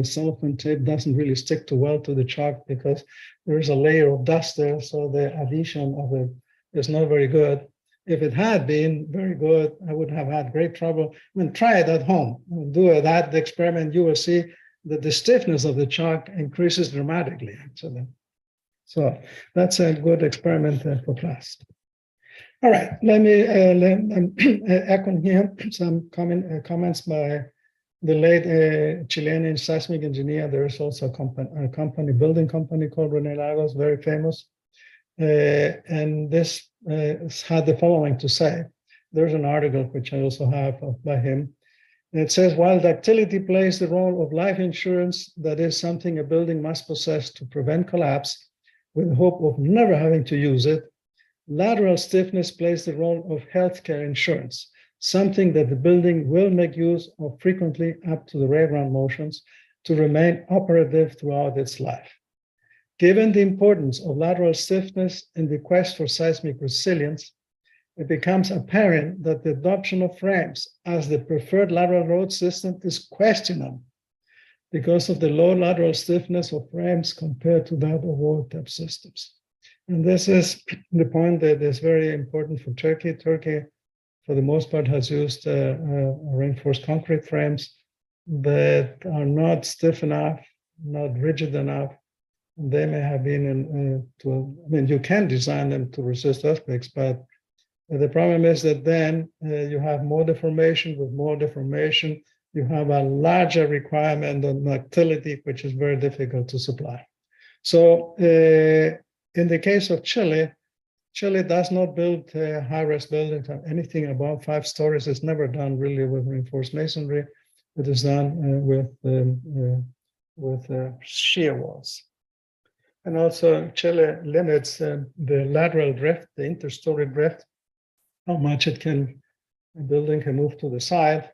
cellophane tape doesn't really stick too well to the chalk because there is a layer of dust there, so the adhesion of it is not very good. If it had been very good, I would have had great trouble. I mean, try it at home. Do that experiment. You will see that the stiffness of the chalk increases dramatically, actually. So that's a good experiment for class. All right, let me echo here some comments by the late Chilean seismic engineer. There is also a building company called René Lagos, very famous. And this had the following to say. There's an article which I also have by him. And it says, while ductility plays the role of life insurance, that is something a building must possess to prevent collapse with the hope of never having to use it, lateral stiffness plays the role of healthcare insurance, something that the building will make use of frequently up to the rear-ground motions to remain operative throughout its life. Given the importance of lateral stiffness in the quest for seismic resilience, it becomes apparent that the adoption of frames as the preferred lateral load system is questionable because of the low lateral stiffness of frames compared to that of wall-type systems. And this is the point that is very important for Turkey. Turkey, for the most part, has used reinforced concrete frames that are not stiff enough, not rigid enough. They may have been you can design them to resist earthquakes, but the problem is that then you have more deformation. With more deformation, you have a larger requirement on ductility, which is very difficult to supply. So in the case of Chile, Chile does not build high-rise buildings. Anything above 5 stories is never done really with reinforced masonry. It is done with shear walls. And also Chile limits the lateral drift, the interstory drift, how much a building can move to the side.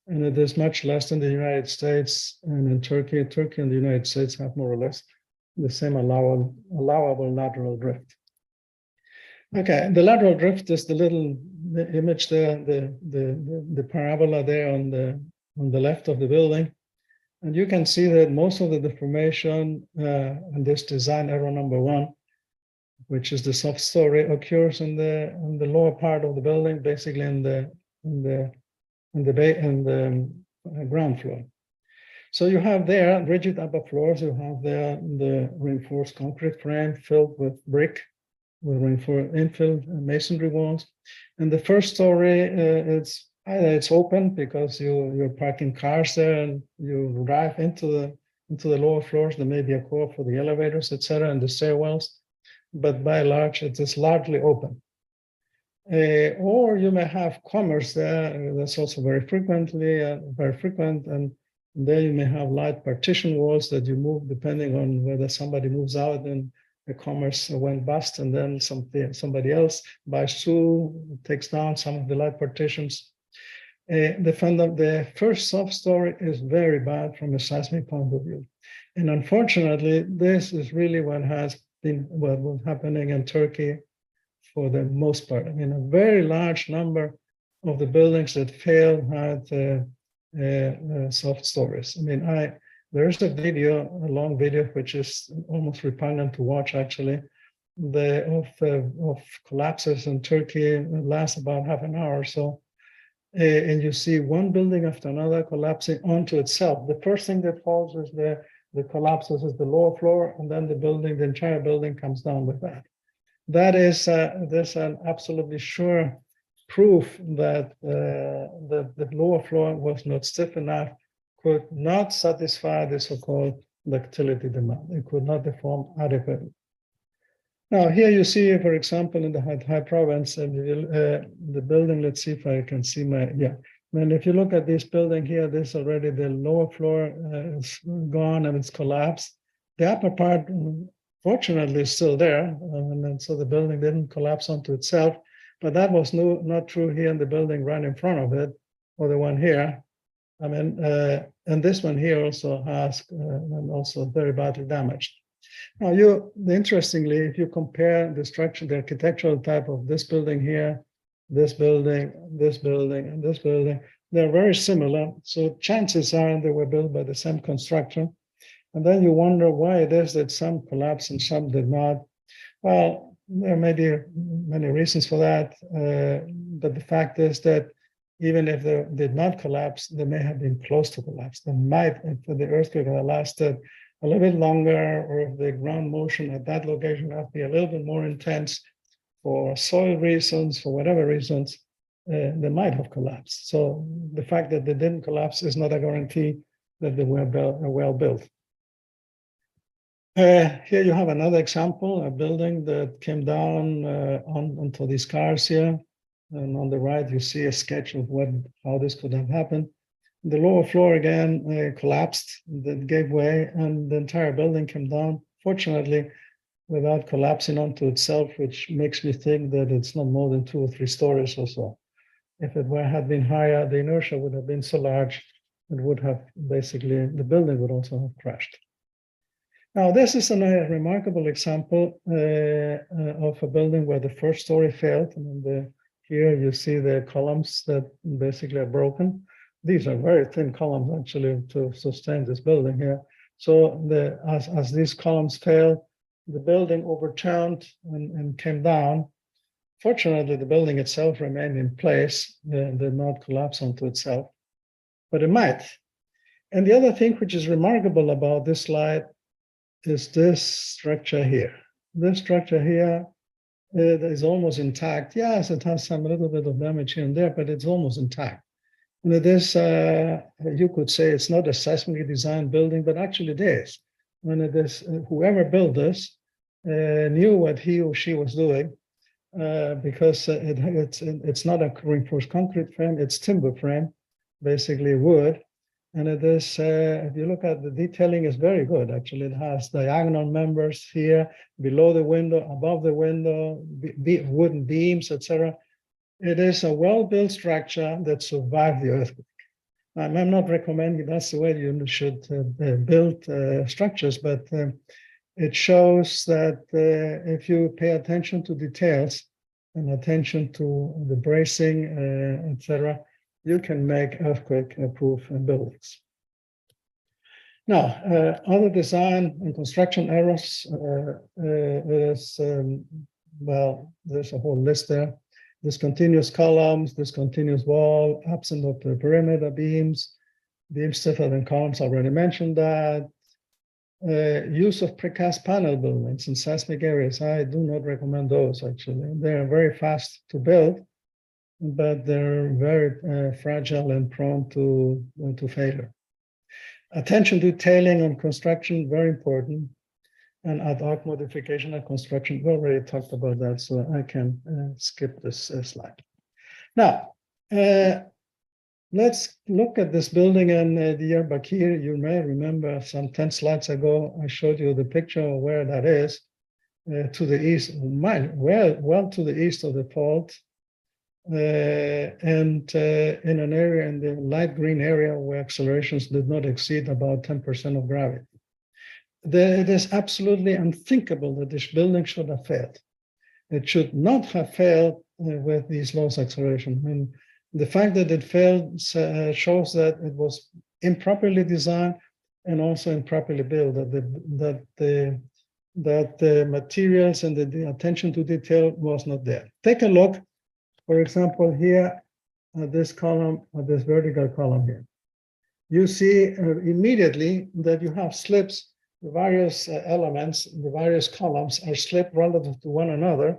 And it is much less than the United States and in Turkey. Turkey and the United States have more or less the same allowable lateral drift. Okay, the lateral drift is the little image there, the parabola there on the left of the building. And you can see that most of the deformation in this design error number 1, which is the soft story, occurs in the lower part of the building, basically in the ground floor. So you have there rigid upper floors. You have there the reinforced concrete frame filled with brick, with reinforced infilled masonry walls. And the first story, it's open because you're parking cars there, and you drive into the lower floors. There may be a core for the elevators, etc., and the stairwells, but by and large, it is largely open. Or you may have commerce there. That's also very frequent, and there you may have light partition walls that you move depending on whether somebody moves out and the commerce went bust, and then somebody else buys through, takes down some of the light partitions. The first soft story is very bad from a seismic point of view. And unfortunately, this is really what was happening in Turkey for the most part. I mean, a very large number of the buildings that failed had soft stories. I mean, there's a long video, which is almost repugnant to watch, actually, of collapses in Turkey. It lasts about half an hour or so. And you see one building after another collapsing onto itself. The first thing that falls is the collapses is the lower floor, and then the entire building comes down with that. That is an absolutely sure proof that the lower floor was not stiff enough, could not satisfy the so-called ductility demand. It could not deform adequately. Now, here you see, for example, in the high province, the building, let's see if I can see And if you look at this building here, this already, the lower floor is gone and it's collapsed. The upper part, fortunately, is still there. And so the building didn't collapse onto itself. But that was not true here in the building right in front of it, or the one here. I mean, and this one here also has, and also very badly damaged. Now, interestingly, if you compare the structure, the architectural type of this building here, this building, this building, and this building, they're very similar. So chances are they were built by the same construction. And then you wonder why it is that some collapsed and some did not. Well, there may be many reasons for that. But the fact is that even if they did not collapse, they may have been close to collapse. They might, if the earthquake had lasted a little bit longer, or if the ground motion at that location had to be a little bit more intense for soil reasons, for whatever reasons, they might have collapsed. So the fact that they didn't collapse is not a guarantee that they were well built. Here you have another example, a building that came down onto these cars here. And on the right, you see a sketch of how this could have happened. The lower floor again collapsed, that gave way, and the entire building came down, fortunately, without collapsing onto itself, which makes me think that it's not more than 2 or 3 stories or so. If it had been higher, the inertia would have been so large, it would have basically, the building would also have crashed. Now, this is a remarkable example of a building where the first story failed. And here you see the columns that basically are broken. These are very thin columns, actually, to sustain this building here. So as these columns fail, the building overturned and came down. Fortunately, the building itself remained in place, did not collapse onto itself, but it might. And the other thing which is remarkable about this slide is this structure here. This structure here is almost intact. Yes, it has some little bit of damage here and there, but it's almost intact. And it is, you could say it's not a seismically designed building, but actually it is. When it is, whoever built this knew what he or she was doing. Because it's not a reinforced concrete frame, it's timber frame, basically wood. And it is, if you look at the detailing, is very good. Actually, it has diagonal members here, below the window, above the window, wooden beams, etc. It is a well-built structure that survived the earthquake. I'm not recommending that's the way you should build structures, but it shows that if you pay attention to details and attention to the bracing, etc., you can make earthquake-proof buildings. Now, other design and construction errors is, well, there's a whole list there. Discontinuous columns, discontinuous wall, absent of the perimeter beams, beams stiffer than columns, already mentioned that. Use of precast panel buildings in seismic areas. I do not recommend those, actually. They're very fast to build, but they're very fragile and prone to failure. Attention to detailing on construction, very important. And ad hoc modification and construction, we already talked about that, so I can skip this slide. Now, let's look at this building in Diyarbakir. You may remember some 10 slides ago, I showed you the picture of where that is, to the east, well to the east of the fault, and in an area in the light green area where accelerations did not exceed about 10% of gravity. It is absolutely unthinkable that this building should have failed. It should not have failed with these low acceleration. And the fact that it failed shows that it was improperly designed and also improperly built, that the materials and the attention to detail was not there. Take a look, for example, here at this column, at this vertical column here. You see immediately that you have slips. The various elements, the various columns are slipped relative to one another.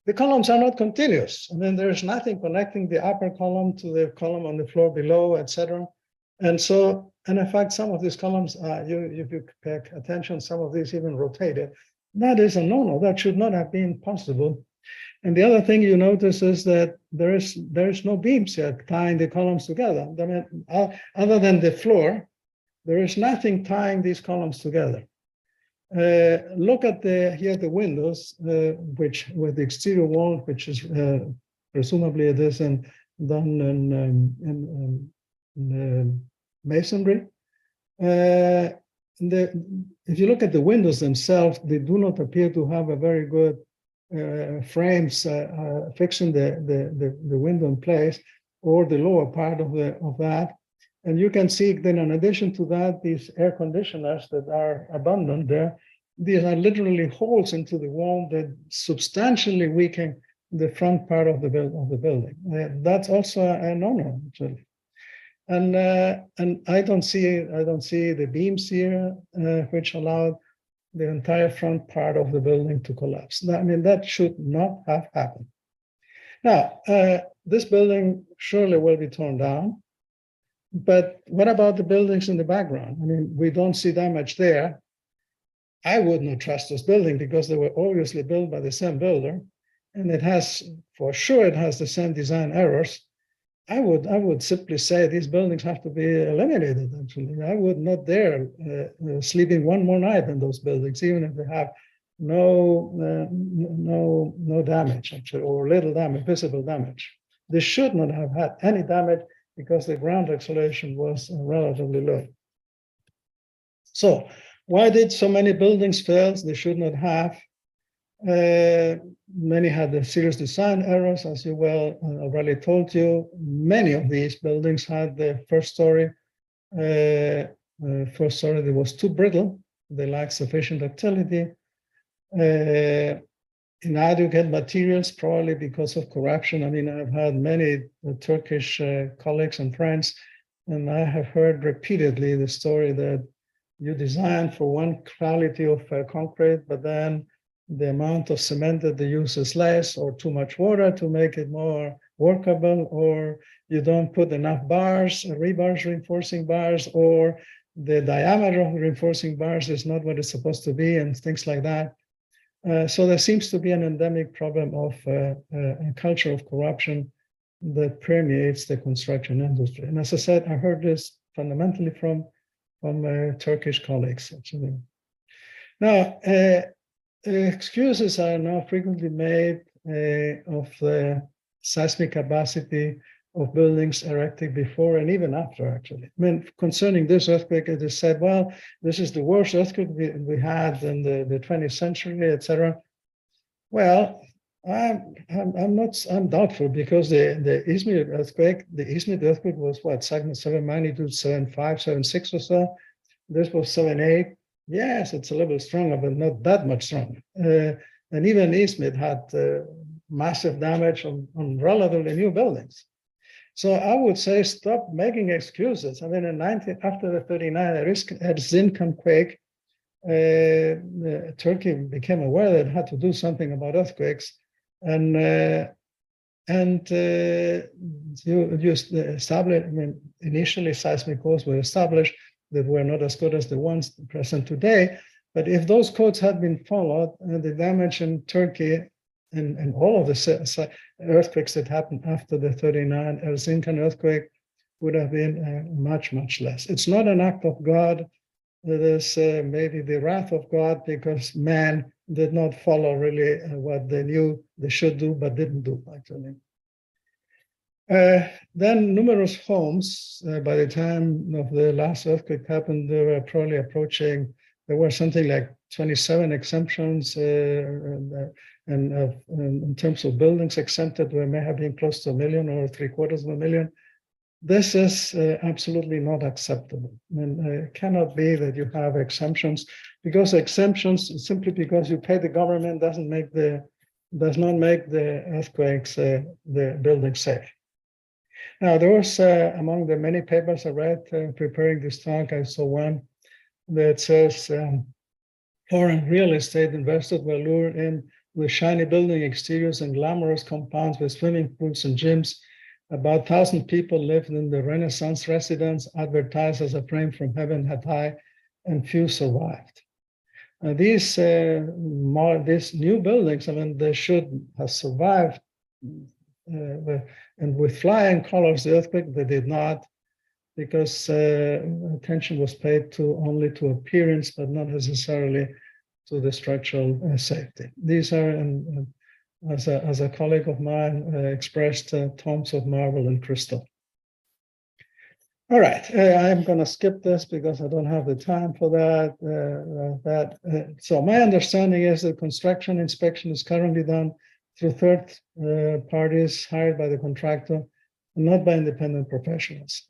The columns are not continuous. And then there's nothing connecting the upper column to the column on the floor below, etc. And so, and in fact, some of these columns, if you pay attention, some of these even rotated. That is a no-no. That should not have been possible. And the other thing you notice is that there is no beams here tying the columns together. I mean, other than the floor, there is nothing tying these columns together. Look at here the windows, which with the exterior wall, which is presumably it is done in masonry. If you look at the windows themselves, they do not appear to have a very good frames fixing the window in place, or the lower part of that. And you can see that in addition to that, these air conditioners that are abundant there, these are literally holes into the wall that substantially weaken the front part of the building. That's also a no-no, actually. And I don't see the beams here, which allowed the entire front part of the building to collapse. I mean, that should not have happened. Now, this building surely will be torn down. But what about the buildings in the background? I mean, we don't see damage there. I would not trust this building because they were obviously built by the same builder, and it has, for sure, it has the same design errors. I would simply say these buildings have to be eliminated, actually. I would not dare sleeping one more night in those buildings, even if they have no damage, actually, or little damage, visible damage. They should not have had any damage because the ground acceleration was relatively low. So why did so many buildings fail? They should not have. Many had the serious design errors, as you well already told you. Many of these buildings had the first story that was too brittle. They lacked sufficient ductility. inadequate materials, probably because of corruption. I mean, I've had many Turkish colleagues and friends, and I have heard repeatedly the story that you design for one quality of concrete, but then the amount of cement that they use is less, or too much water to make it more workable, or you don't put enough bars, rebars, reinforcing bars, or the diameter of the reinforcing bars is not what it's supposed to be, and things like that. So there seems to be an endemic problem of a culture of corruption that permeates the construction industry. And as I said, I heard this fundamentally from Turkish colleagues, actually. Now, excuses are now frequently made of the seismic capacity of buildings erected before and even after, actually. I mean, concerning this earthquake, it is said, well, this is the worst earthquake we had in the 20th century, etc. Well, I'm doubtful, because the Izmir earthquake was what, 7 magnitude, 7.5, 7.6 or so. This was 7.8. Yes, it's a little stronger, but not that much stronger. And even Izmir had massive damage on relatively new buildings. So I would say stop making excuses. I mean, after the 39 Erzincan quake, Turkey became aware that it had to do something about earthquakes, and you established. I mean, initially seismic codes were established that were not as good as the ones present today. But if those codes had been followed, the damage in Turkey and all of the earthquakes that happened after the 39 Erzincan earthquake would have been much, much less. It's not an act of God. It is maybe the wrath of God, because man did not follow really what they knew they should do, but didn't do, actually. Then numerous homes, by the time of the last earthquake happened, they were probably approaching, there were something like 27 exemptions, and in terms of buildings exempted, there may have been close to 1 million or 750,000. This is absolutely not acceptable. I mean, it cannot be that you have exemptions, because exemptions, simply because you pay the government, does not make the earthquakes, the building safe. Now, there was, among the many papers I read preparing this talk, I saw one that says foreign real estate investors were lured in with shiny building exteriors and glamorous compounds with swimming pools and gyms. About 1,000 people lived in the Renaissance residence, advertised as a frame from heaven had high, and few survived. These new buildings, I mean, they should have survived. And with flying colors, the earthquake, they did not, because attention was paid only to appearance, but not necessarily to the structural safety. These are, as a colleague of mine expressed, tombs of marble and crystal. All right, I'm going to skip this because I don't have the time for that. So my understanding is that construction inspection is currently done through third parties hired by the contractor, and not by independent professionals.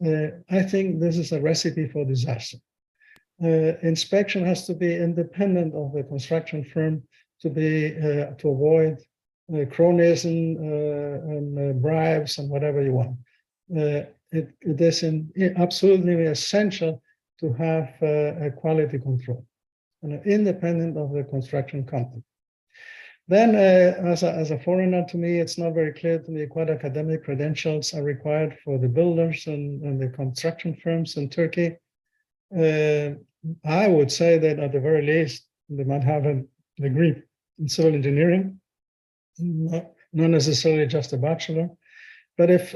I think this is a recipe for disaster. Inspection has to be independent of the construction firm to avoid cronyism and bribes and whatever you want. It is absolutely essential to have a quality control, and independent of the construction company. Then, as a foreigner, to me, it's not very clear to me what academic credentials are required for the builders and the construction firms in Turkey. I would say that at the very least, they might have a degree in civil engineering, not necessarily just a bachelor. But if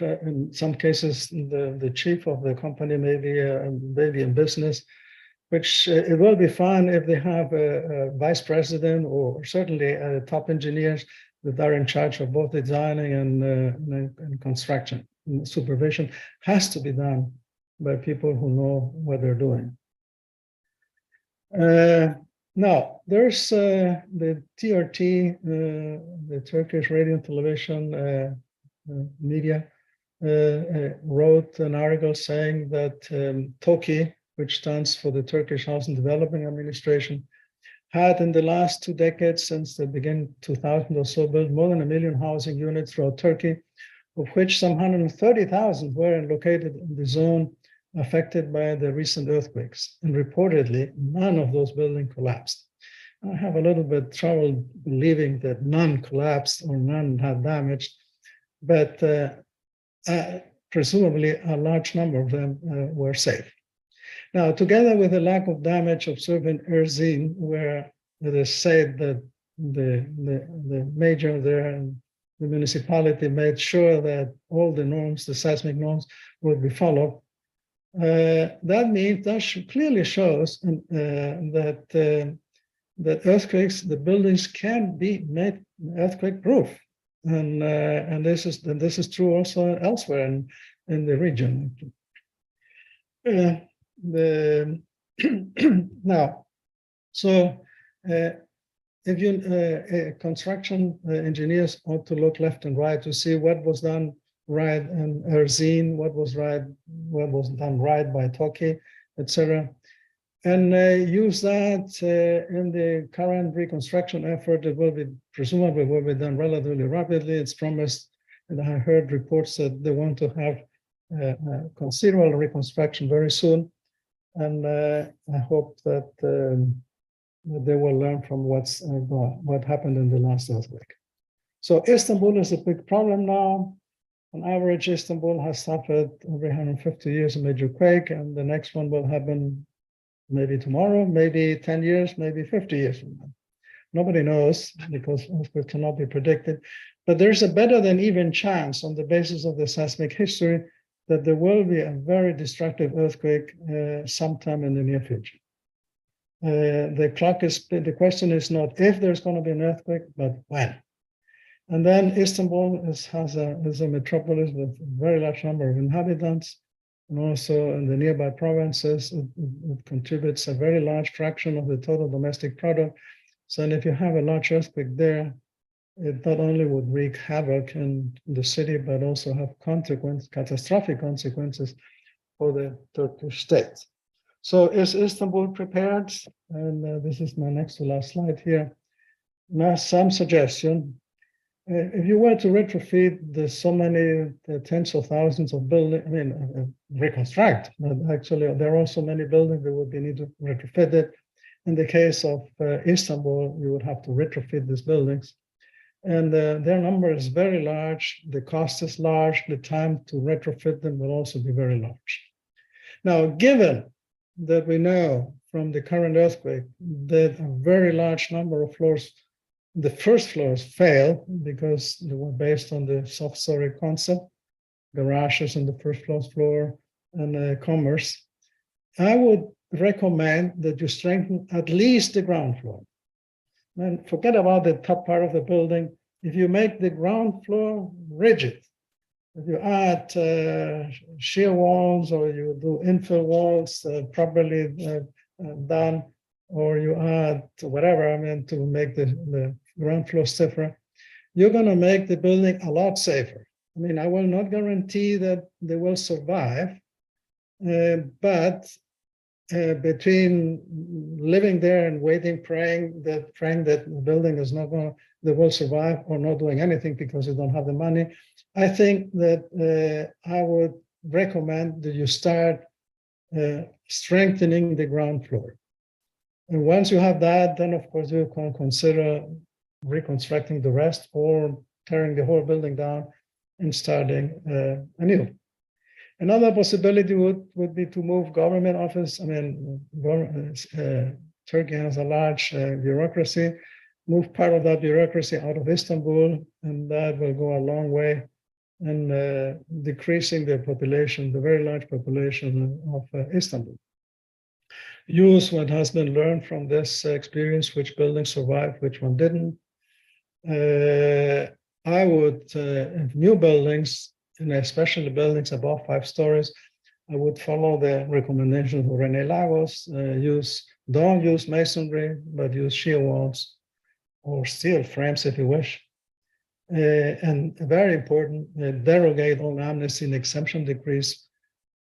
in some cases the chief of the company may be in business, which it will be fine if they have a vice president or certainly top engineers that are in charge of both designing and construction. And supervision has to be done by people who know what they're doing. Now, there's the TRT, the Turkish Radio and Television media, wrote an article saying that TOKİ, which stands for the Turkish Housing Development Administration, had in the last 2 decades, since the beginning 2000 or so, built more than 1 million housing units throughout Turkey, of which some 130,000 were located in the zone affected by the recent earthquakes. And reportedly, none of those buildings collapsed. I have a little bit trouble believing that none collapsed or none had damage, but presumably a large number of them were safe. Now, together with the lack of damage observed in Erzin, where it is said that the major there and the municipality made sure that all the norms, the seismic norms, would be followed, that means that clearly shows that earthquakes, the buildings can be made earthquake-proof, and this is true also elsewhere in the region. Now, so if you construction engineers ought to look left and right to see what was done right in Erzin, what was done right by Toki, etc., and use that in the current reconstruction effort. It will be presumably will be done relatively rapidly. It's promised, and I heard reports that they want to have considerable reconstruction very soon, and I hope that they will learn from what happened in the last earthquake. So Istanbul is a big problem now. On average, Istanbul has suffered every 150 years a major quake, and the next one will happen maybe tomorrow, maybe 10 years, maybe 50 years from now. Nobody knows because earthquakes cannot be predicted. But there's a better than even chance on the basis of the seismic history that there will be a very destructive earthquake sometime in the near future. The question is not if there's going to be an earthquake, but when. And then Istanbul is a metropolis with a very large number of inhabitants, and also in the nearby provinces, it contributes a very large fraction of the total domestic product. So if you have a large earthquake there, it not only would wreak havoc in the city, but also have catastrophic consequences for the Turkish state. So is Istanbul prepared? And this is my next to last slide here. Now, some suggestion. If you were to retrofit so many tens of thousands of buildings, reconstruct, but actually there are also many buildings that would be need to retrofit it. In the case of Istanbul, you would have to retrofit these buildings. And their number is very large, the cost is large, the time to retrofit them will also be very large. Now, given that we know from the current earthquake that a very large number of floors, the first floors fail because they were based on the soft story concept, garages on the first floor and commerce, I would recommend that you strengthen at least the ground floor. And forget about the top part of the building. If you make the ground floor rigid, if you add shear walls or you do infill walls properly done, or you add whatever, to make the ground floor stiffer, you're going to make the building a lot safer. I will not guarantee that they will survive, but between living there and waiting, praying that the building is not going to, they will survive, or not doing anything because you don't have the money, I think that I would recommend that you start strengthening the ground floor. And once you have that, then of course you can consider reconstructing the rest or tearing the whole building down and starting anew. Another possibility would be to move government office. Turkey has a large bureaucracy. Move part of that bureaucracy out of Istanbul, and that will go a long way in decreasing the population, the very large population of Istanbul. Use what has been learned from this experience, which buildings survived, which one didn't. I would, new buildings, and especially buildings above 5 stories, I would follow the recommendations of René Lagos. Don't use masonry, but use shear walls or steel frames if you wish. And very important, derogate all amnesty and exemption decrees,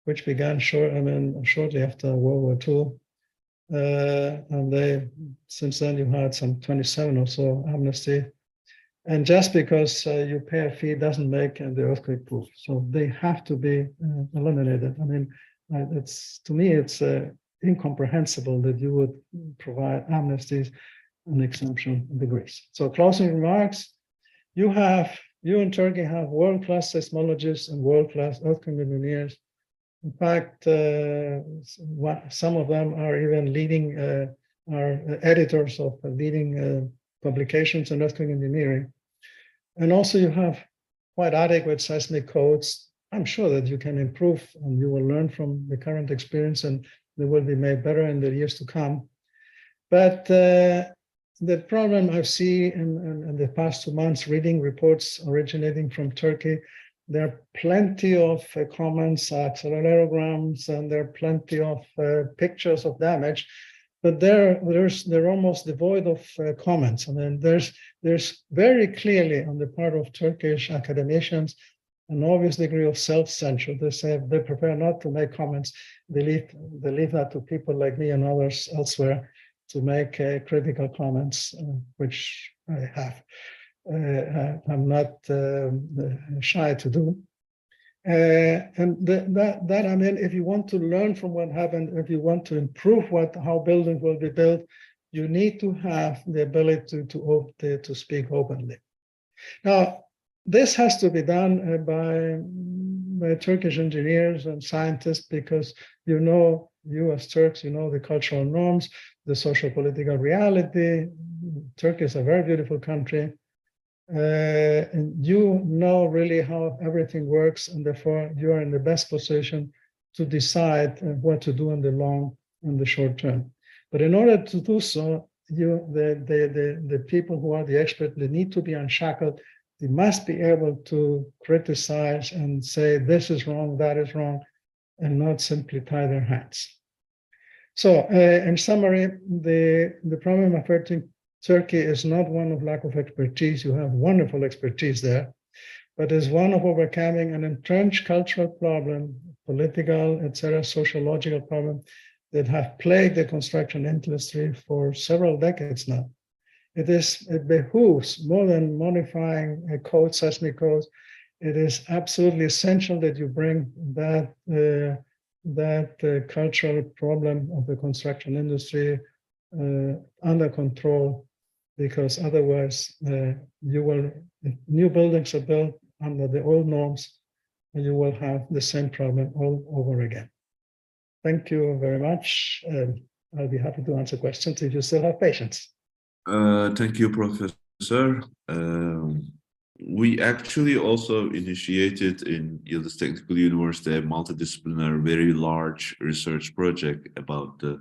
which began shortly after World War II. and since then you had some 27 or so amnesty. And just because you pay a fee doesn't make the earthquake proof. So they have to be eliminated. I mean, to me, it's incomprehensible that you would provide amnesties and exemption degrees. So closing remarks, you in Turkey have world-class seismologists and world-class earthquake engineers. In fact, some of them are even leading, are editors of leading publications in earthquake engineering. And also you have quite adequate seismic codes. I'm sure that you can improve and you will learn from the current experience and they will be made better in the years to come. But the problem I've seen in the past 2 months, reading reports originating from Turkey, there are plenty of comments, accelerograms, and there are plenty of pictures of damage. But they're almost devoid of comments. I mean, there's very clearly on the part of Turkish academicians an obvious degree of self-censure. They say they prefer not to make comments. They leave that to people like me and others elsewhere to make critical comments, which I have. I'm not shy to do. And that I mean, if you want to learn from what happened, if you want to improve how buildings will be built, you need to have the ability to speak openly. Now, this has to be done by Turkish engineers and scientists because you as Turks, you know the cultural norms, the social political reality. Turkey is a very beautiful country. And you know really how everything works, and therefore you are in the best position to decide what to do in the long and the short term. But in order to do so, the people who are the experts, they need to be unshackled. They must be able to criticize and say this is wrong, that is wrong, and not simply tie their hands. So, in summary, the problem affecting Turkey is not one of lack of expertise. You have wonderful expertise there, but is one of overcoming an entrenched cultural problem, political, etc., sociological problem that have plagued the construction industry for several decades now. It behooves, more than modifying a code, seismic codes, it is absolutely essential that you bring that cultural problem of the construction industry under control, because otherwise if new buildings are built under the old norms, you will have the same problem all over again. Thank you very much. I'll be happy to answer questions if you still have patience. Thank you, Professor. We actually also initiated in Yıldız Technical University a multidisciplinary, very large research project about the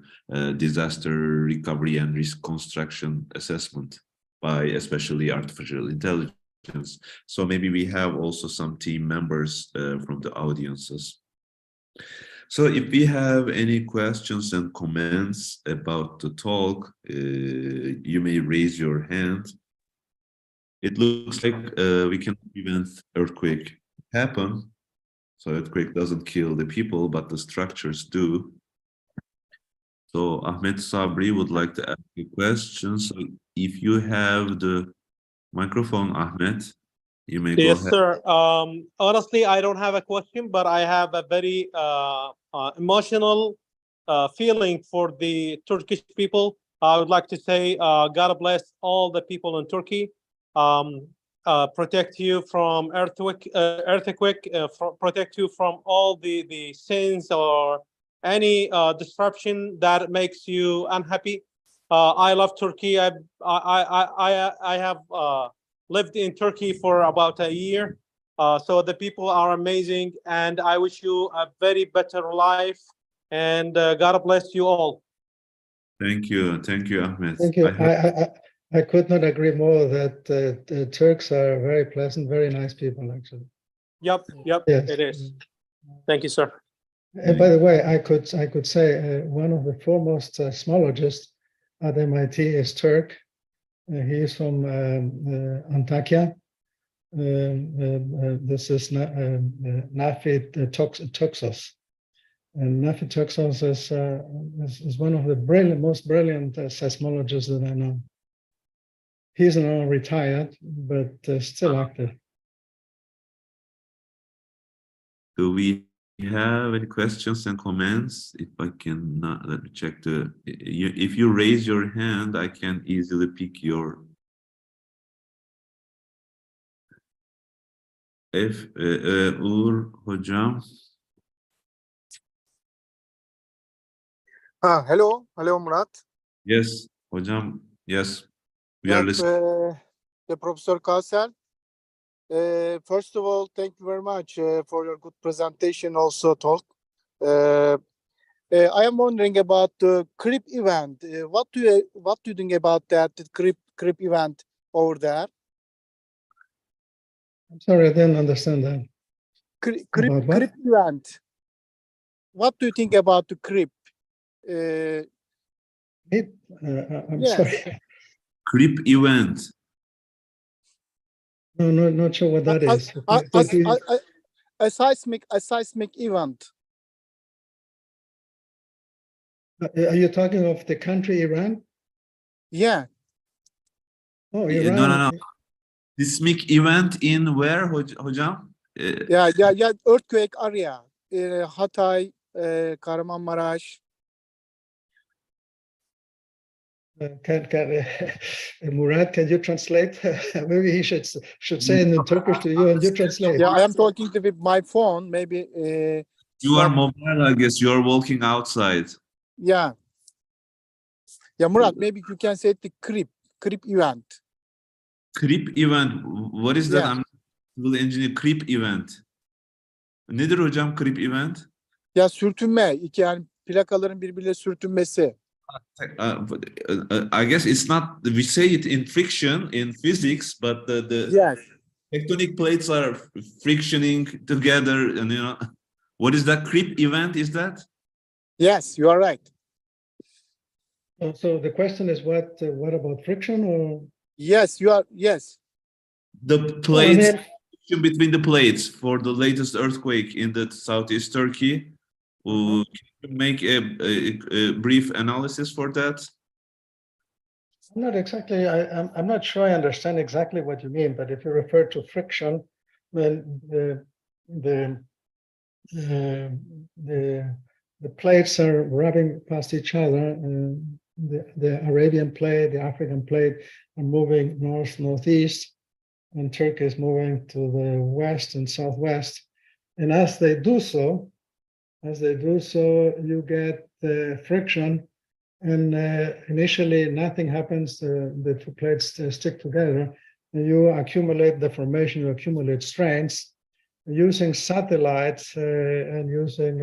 disaster recovery and risk construction assessment by especially artificial intelligence. So maybe we have also some team members from the audiences. So if we have any questions and comments about the talk, you may raise your hand. It looks like we can prevent earthquake happen. So earthquake doesn't kill the people, but the structures do. So Ahmet Sabri would like to ask a question. So if you have the microphone, Ahmet, you may go ahead. Yes, sir. Honestly, I don't have a question, but I have a very emotional feeling for the Turkish people. I would like to say, God bless all the people in Turkey. Protect you from earthquake, protect you from all the sins or any disruption that makes you unhappy. I love Turkey. I have lived in Turkey for about a year. So the people are amazing, and I wish you a very better life, and God bless you all. Thank you, Ahmet. Thank you. I could not agree more that the Turks are very pleasant, very nice people, actually. Yep, yes. It is. Thank you, sir. And by the way, I could say one of the foremost seismologists at MIT is Turk. He is from Antakya. This is Nafit Toxos. And Nafi Turksos is one of the most brilliant seismologists that I know. He's now retired, but still active. Do we have any questions and comments? If I can, let me check if you raise your hand, I can easily pick your. Uğur Hocam. Hello, Murat. Yes, Hocam. Yes, we are listening. The Professor Kausel. First of all, thank you very much for your good presentation, also talk. I am wondering about the CRIP event. What do you think about that, the CRIP event over there? I'm sorry, I didn't understand that. CRIP event. What do you think about the CRIP? I'm yes. sorry. CRIP event. No, not sure what that is. A seismic event. Are you talking of the country Iran? Yeah. Oh, Iran. No. Seismic event in where, Hocam? Yeah. Earthquake area. Hatay, Kahramanmaraş. Murat, can you translate? Maybe he should say it in Turkish to you and you translate. Yeah, I am talking with my phone. Maybe you are mobile, I guess. You are walking outside. Yeah. Yeah, Murat, maybe you can say the CRIP event. CRIP event. What is that? Yeah. I'm civil engineer. CRIP event. Nedir hocam CRIP event? Ya sürtünme, yani plakaların birbirine sürtünmesi. I guess it's not, we say it in friction in physics, but the yes. tectonic plates are frictioning together, and what is that CRIP event? Is that? Yes, you are right. So the question is, what about friction? Or yes, you are. Yes, the plates, friction between the plates for the latest earthquake in the southeast Turkey. Can you make a brief analysis for that? I'm not exactly. I'm not sure I understand exactly what you mean. But if you refer to friction, then the plates are rubbing past each other. The Arabian plate, the African plate are moving northeast, and Turkey is moving to the west and southwest. And as they do so, you get the friction, and initially nothing happens. The two plates stick together, and you accumulate deformation, you accumulate strains. Using satellites and using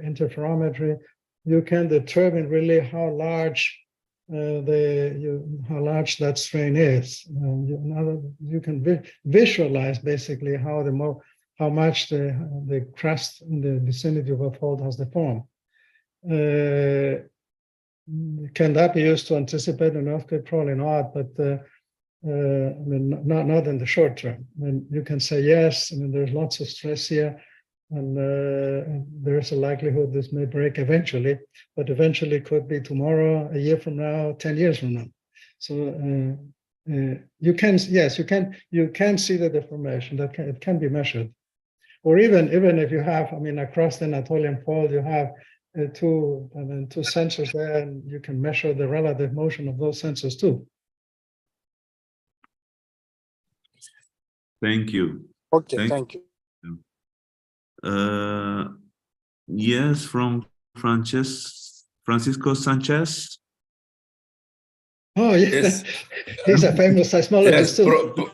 interferometry, you can determine really how large that strain is. You can visualize basically how much the crust in the vicinity of a fault has deformed. Can that be used to anticipate an earthquake? Probably not, but I mean, not in the short term. I mean, you can say yes. I mean, there's lots of stress here, and there's a likelihood this may break eventually, but eventually could be tomorrow, a year from now, 10 years from now. So you can see the deformation. It can be measured, or even if you have, I mean, across the Anatolian Fault, you have two sensors there, and you can measure the relative motion of those sensors too. Thank you. Okay, thank you. Yes, from Francisco Sanchez. Oh, yes. He's a famous seismologist too.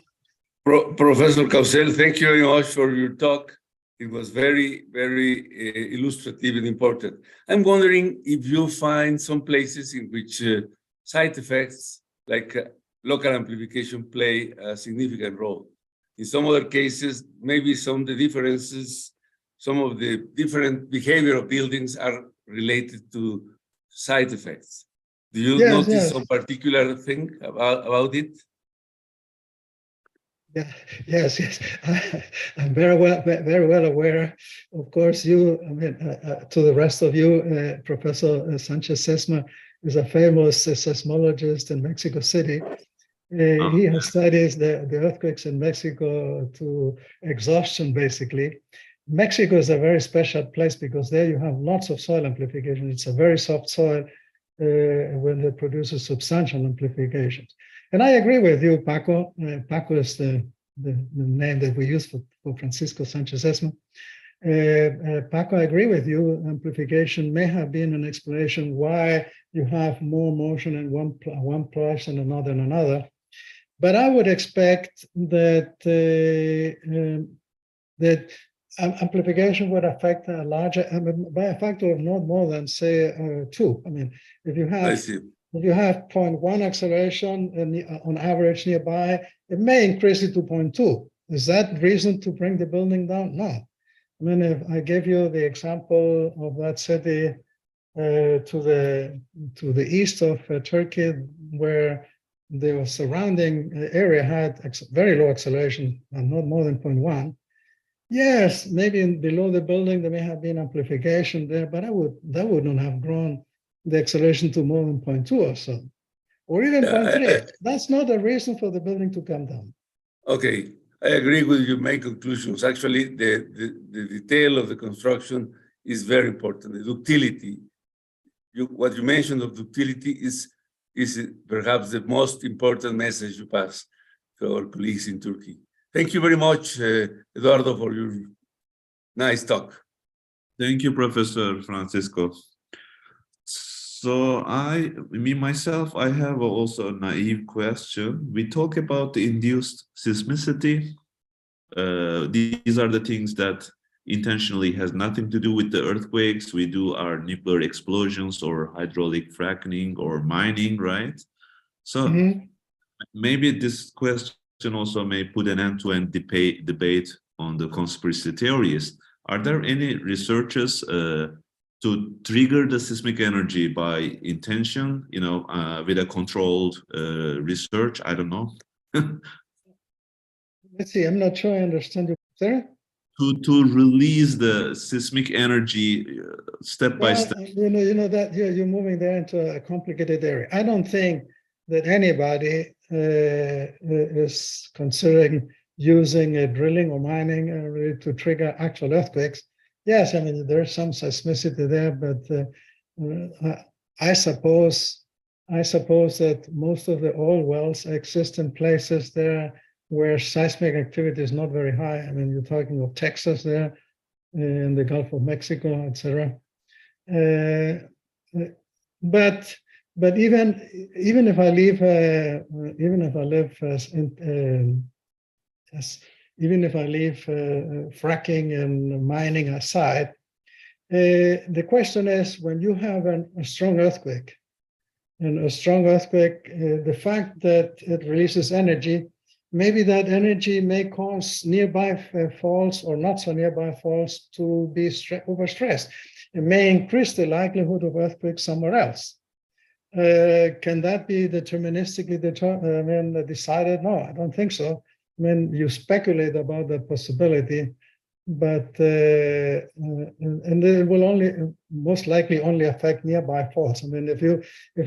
Professor Kausel, thank you very much for your talk. It was very, very illustrative and important. I'm wondering if you find some places in which side effects like local amplification play a significant role. In some other cases, maybe some of the differences, some of the different behavior of buildings are related to side effects. Do you notice some particular thing about it? Yeah, yes. I'm very well aware. Of course, to the rest of you, Professor Sanchez Sesma is a famous seismologist in Mexico City. He has studied the earthquakes in Mexico to exhaustion, basically. Mexico is a very special place because there you have lots of soil amplification. It's a very soft soil when it produces substantial amplifications. And I agree with you, Paco. Paco is the name that we use for Francisco Sanchez Esma. Paco, I agree with you. Amplification may have been an explanation why you have more motion in one place and another and another. But I would expect that amplification would affect a larger, by a factor of not more than, say, 2. I mean, if you have 0.1 acceleration on average nearby, it may increase it to 0.2. Is that reason to bring the building down? No. I mean, if I gave you the example of that city to the east of Turkey, where the surrounding area had very low acceleration and not more than 0.1. Yes, maybe below the building there may have been amplification there, but that wouldn't have grown the acceleration to more than 0.2 or so, or even 0.3. That's not a reason for the building to come down. Okay, I agree with your main conclusions. Actually, the detail of the construction is very important. The ductility, what you mentioned of ductility is perhaps the most important message you pass to our colleagues in Turkey. Thank you very much, Eduardo, for your nice talk. Thank you, Professor Francisco. So myself, I have also a naive question. We talk about the induced seismicity. These are the things that intentionally has nothing to do with the earthquakes. We do our nuclear explosions or hydraulic fracking or mining, right? So maybe this question also may put an end-to-end debate on the conspiracy theories. Are there any researchers to trigger the seismic energy by intention, with a controlled research? I don't know. Let's see, I'm not sure I understand you there. To release the seismic energy step by step. That you're moving there into a complicated area. I don't think that anybody is considering using drilling or mining to trigger actual earthquakes. Yes, I mean, there's some seismicity there, but I suppose that most of the oil wells exist in places there where seismic activity is not very high. I mean, you're talking of Texas there, in the Gulf of Mexico, etc. But even if I leave fracking and mining aside, the question is, when you have a strong earthquake, the fact that it releases energy, maybe that energy may cause nearby faults or not so nearby faults to be overstressed. It may increase the likelihood of earthquakes somewhere else. Can that be deterministically decided? No, I don't think so. I mean, you speculate about that possibility, but and it will most likely only affect nearby faults. I mean, if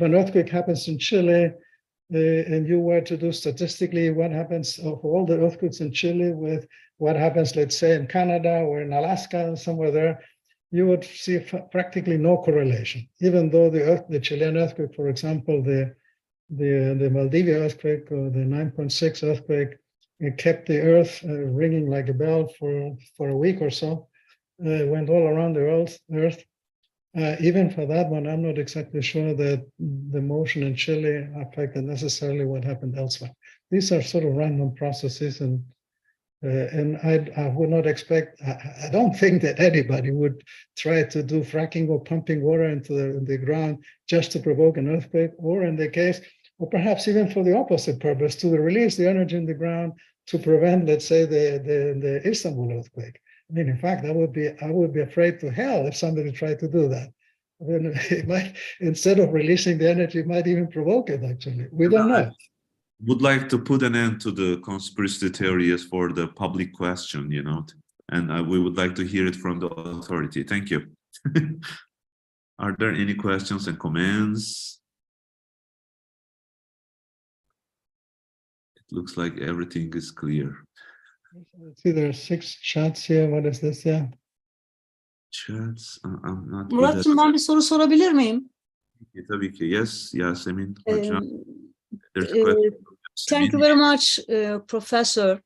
an earthquake happens in Chile, and you were to do statistically what happens of all the earthquakes in Chile with what happens, let's say, in Canada or in Alaska, somewhere there, you would see practically no correlation. Even though the Chilean earthquake, for example, the Maldivia earthquake or the 9.6 earthquake, it kept the earth ringing like a bell for a week or so. It went all around the earth. Even for that one, I'm not exactly sure that the motion in Chile affected necessarily what happened elsewhere. These are sort of random processes, and I would not expect, I don't think that anybody would try to do fracking or pumping water into the ground just to provoke an earthquake, or in the case, or perhaps even for the opposite purpose, to release the energy in the ground to prevent, let's say, the Istanbul earthquake. I mean, in fact, I would be afraid to hell if somebody tried to do that. I mean, it might, instead of releasing the energy, it might even provoke it, actually. We don't know. would like to put an end to the conspiracy theories for the public question, you know, and we would like to hear it from the authority. Thank you. Are there any questions and comments? It looks like everything is clear. See, there are 6 chats here. What is this? Yeah. Chats, I'm not good at Muratcığım ben bir soru sorabilir miyim? tabii ki. Yes, Yasemin hocam. Um, There's a question from Thank you Yasemin. very much, Professor.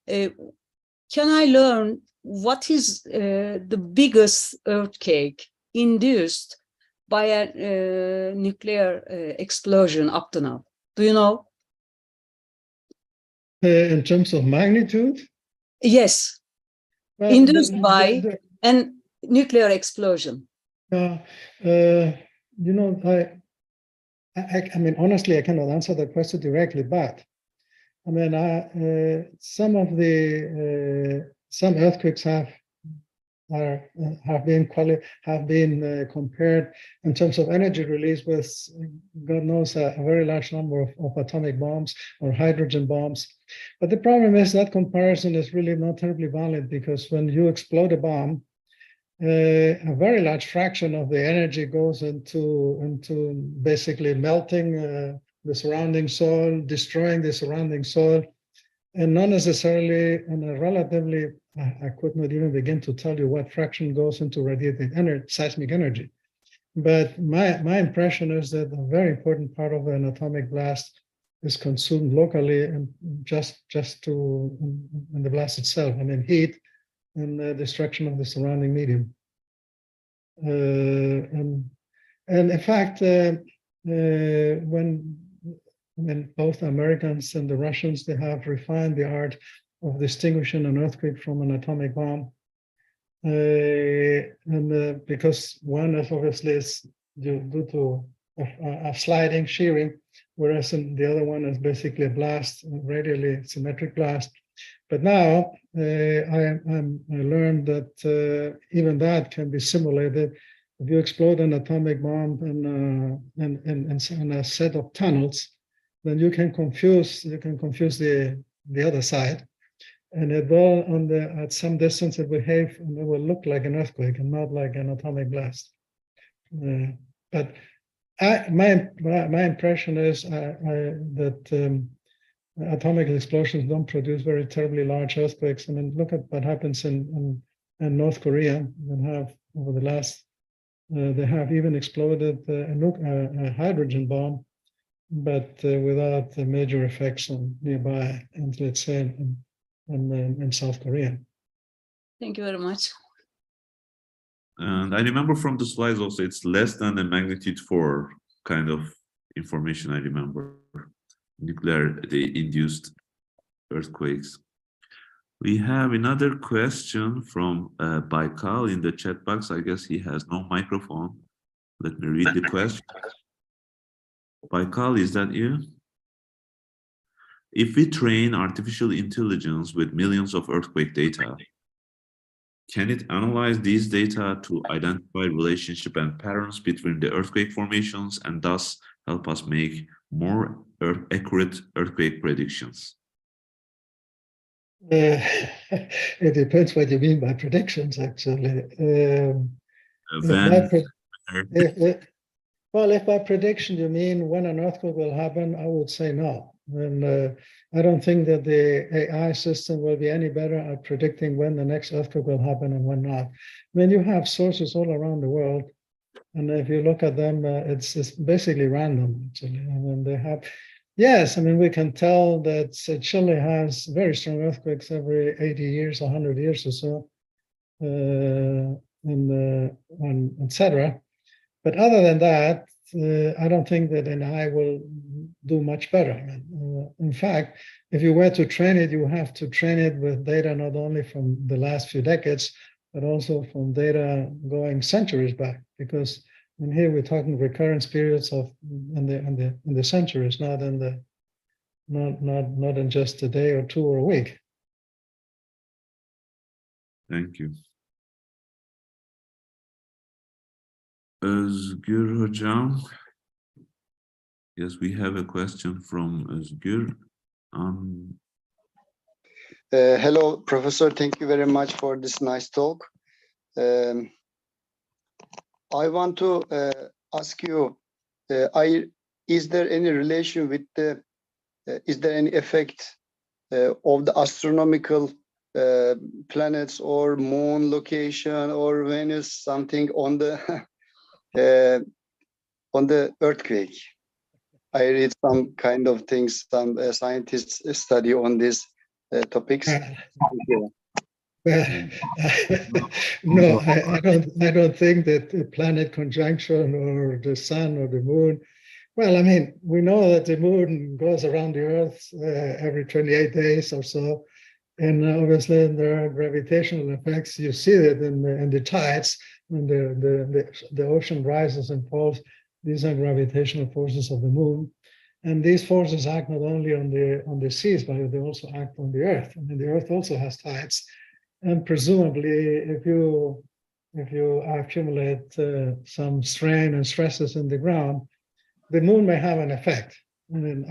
Can I learn what is the biggest earthquake induced by a nuclear explosion up to now? Do you know? In terms of magnitude, Yes, well, induced by a nuclear explosion. you know, I mean, honestly, I cannot answer that question directly, but I mean, some of the some earthquakes have been compared in terms of energy release with, God knows, a very large number of atomic bombs or hydrogen bombs. But the problem is that comparison is really not terribly valid, because when you explode a bomb, a very large fraction of the energy goes into basically melting the surrounding soil, destroying the surrounding soil, and not necessarily in a relatively, I could not even begin to tell you what fraction goes into radiated energy, seismic energy. But my impression is that a very important part of an atomic blast is consumed locally and just to in the blast itself. I mean, heat and the destruction of the surrounding medium. And in fact, when both the Americans and the Russians, they have refined the art of distinguishing an earthquake from an atomic bomb. Because one is obviously due to a sliding, shearing, whereas the other one is basically a blast, a radially symmetric blast. But now I learned that even that can be simulated. If you explode an atomic bomb in a set of tunnels, then you can confuse the other side, and it will at some distance it behave and it will look like an earthquake and not like an atomic blast. But my impression is that atomic explosions don't produce very terribly large earthquakes. I mean, look at what happens in North Korea. They have over the last they have even exploded a hydrogen bomb, but without major effects on nearby, and let's say in South Korea. Thank you very much. And I remember from the slides also, it's less than a magnitude 4 kind of information I remember. The induced earthquakes. We have another question from Baikal in the chat box. I guess he has no microphone. Let me read the question. Baikal, is that you? If we train artificial intelligence with millions of earthquake data, can it analyze these data to identify relationship and patterns between the earthquake formations and thus help us make more accurate earthquake predictions? It depends what you mean by predictions, actually. If by prediction you mean when an earthquake will happen, I would say no. And I don't think that the AI system will be any better at predicting when the next earthquake will happen and when not. I mean, you have sources all around the world, and if you look at them, it's basically random, actually. I mean, they have, yes, I mean, we can tell that Chile has very strong earthquakes every 80 years, 100 years or so, and etc. But other than that, I don't think that an AI will do much better. In fact, if you were to train it, you have to train it with data not only from the last few decades, but also from data going centuries back. Because in here we're talking recurrence periods of in the centuries, not in just a day or two or a week. Thank you. Özgür Hocam, Yes, we have a question from Özgür. Hello, Professor. Thank you very much for this nice talk. I want to ask you, is there any relation with the, is there any effect of the astronomical planets or moon location or Venus, something on the earthquake? I read some kind of things, some scientists study on these topics. Well, no, I don't think that the planet conjunction or the sun or the moon. Well, I mean, we know that the moon goes around the Earth every 28 days or so, and obviously there are gravitational effects. You see that in the tides when the ocean rises and falls. These are gravitational forces of the moon. And these forces act not only on the seas, but they also act on the Earth. I mean, the Earth also has tides. And presumably, if you accumulate some strain and stresses in the ground, the moon may have an effect. I mean,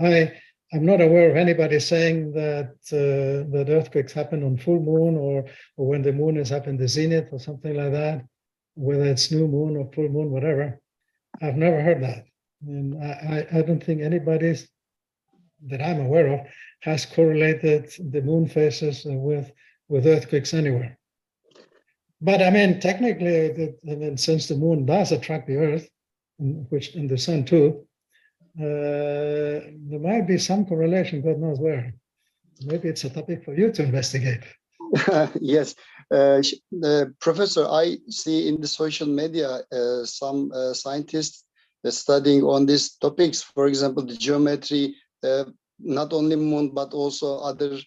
I'm not aware of anybody saying that that earthquakes happen on full moon or when the moon is up in the zenith or something like that, whether it's new moon or full moon, whatever. I've never heard that. And I don't think anybody that I'm aware of has correlated the moon phases with earthquakes anywhere. But I mean, technically, since the moon does attract the Earth, and the sun too, there might be some correlation, God knows where. Maybe it's a topic for you to investigate. Yes. Professor, I see in the social media some scientists studying on these topics. For example, the geometry, not only moon, but also other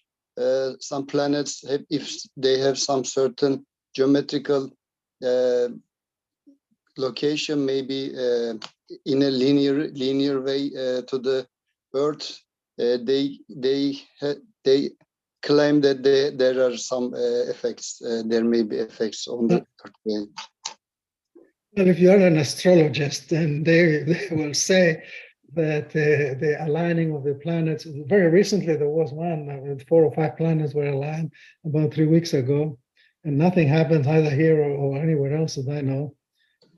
some planets, if they have some certain geometrical location, maybe in a linear way to the Earth, they claim that there are some effects. There may be effects on the Earth. Well, if you're an astrologist, then they will say that the aligning of the planets, very recently there was one, 4 or 5 planets were aligned about 3 weeks ago, and nothing happened either here or anywhere else that I know.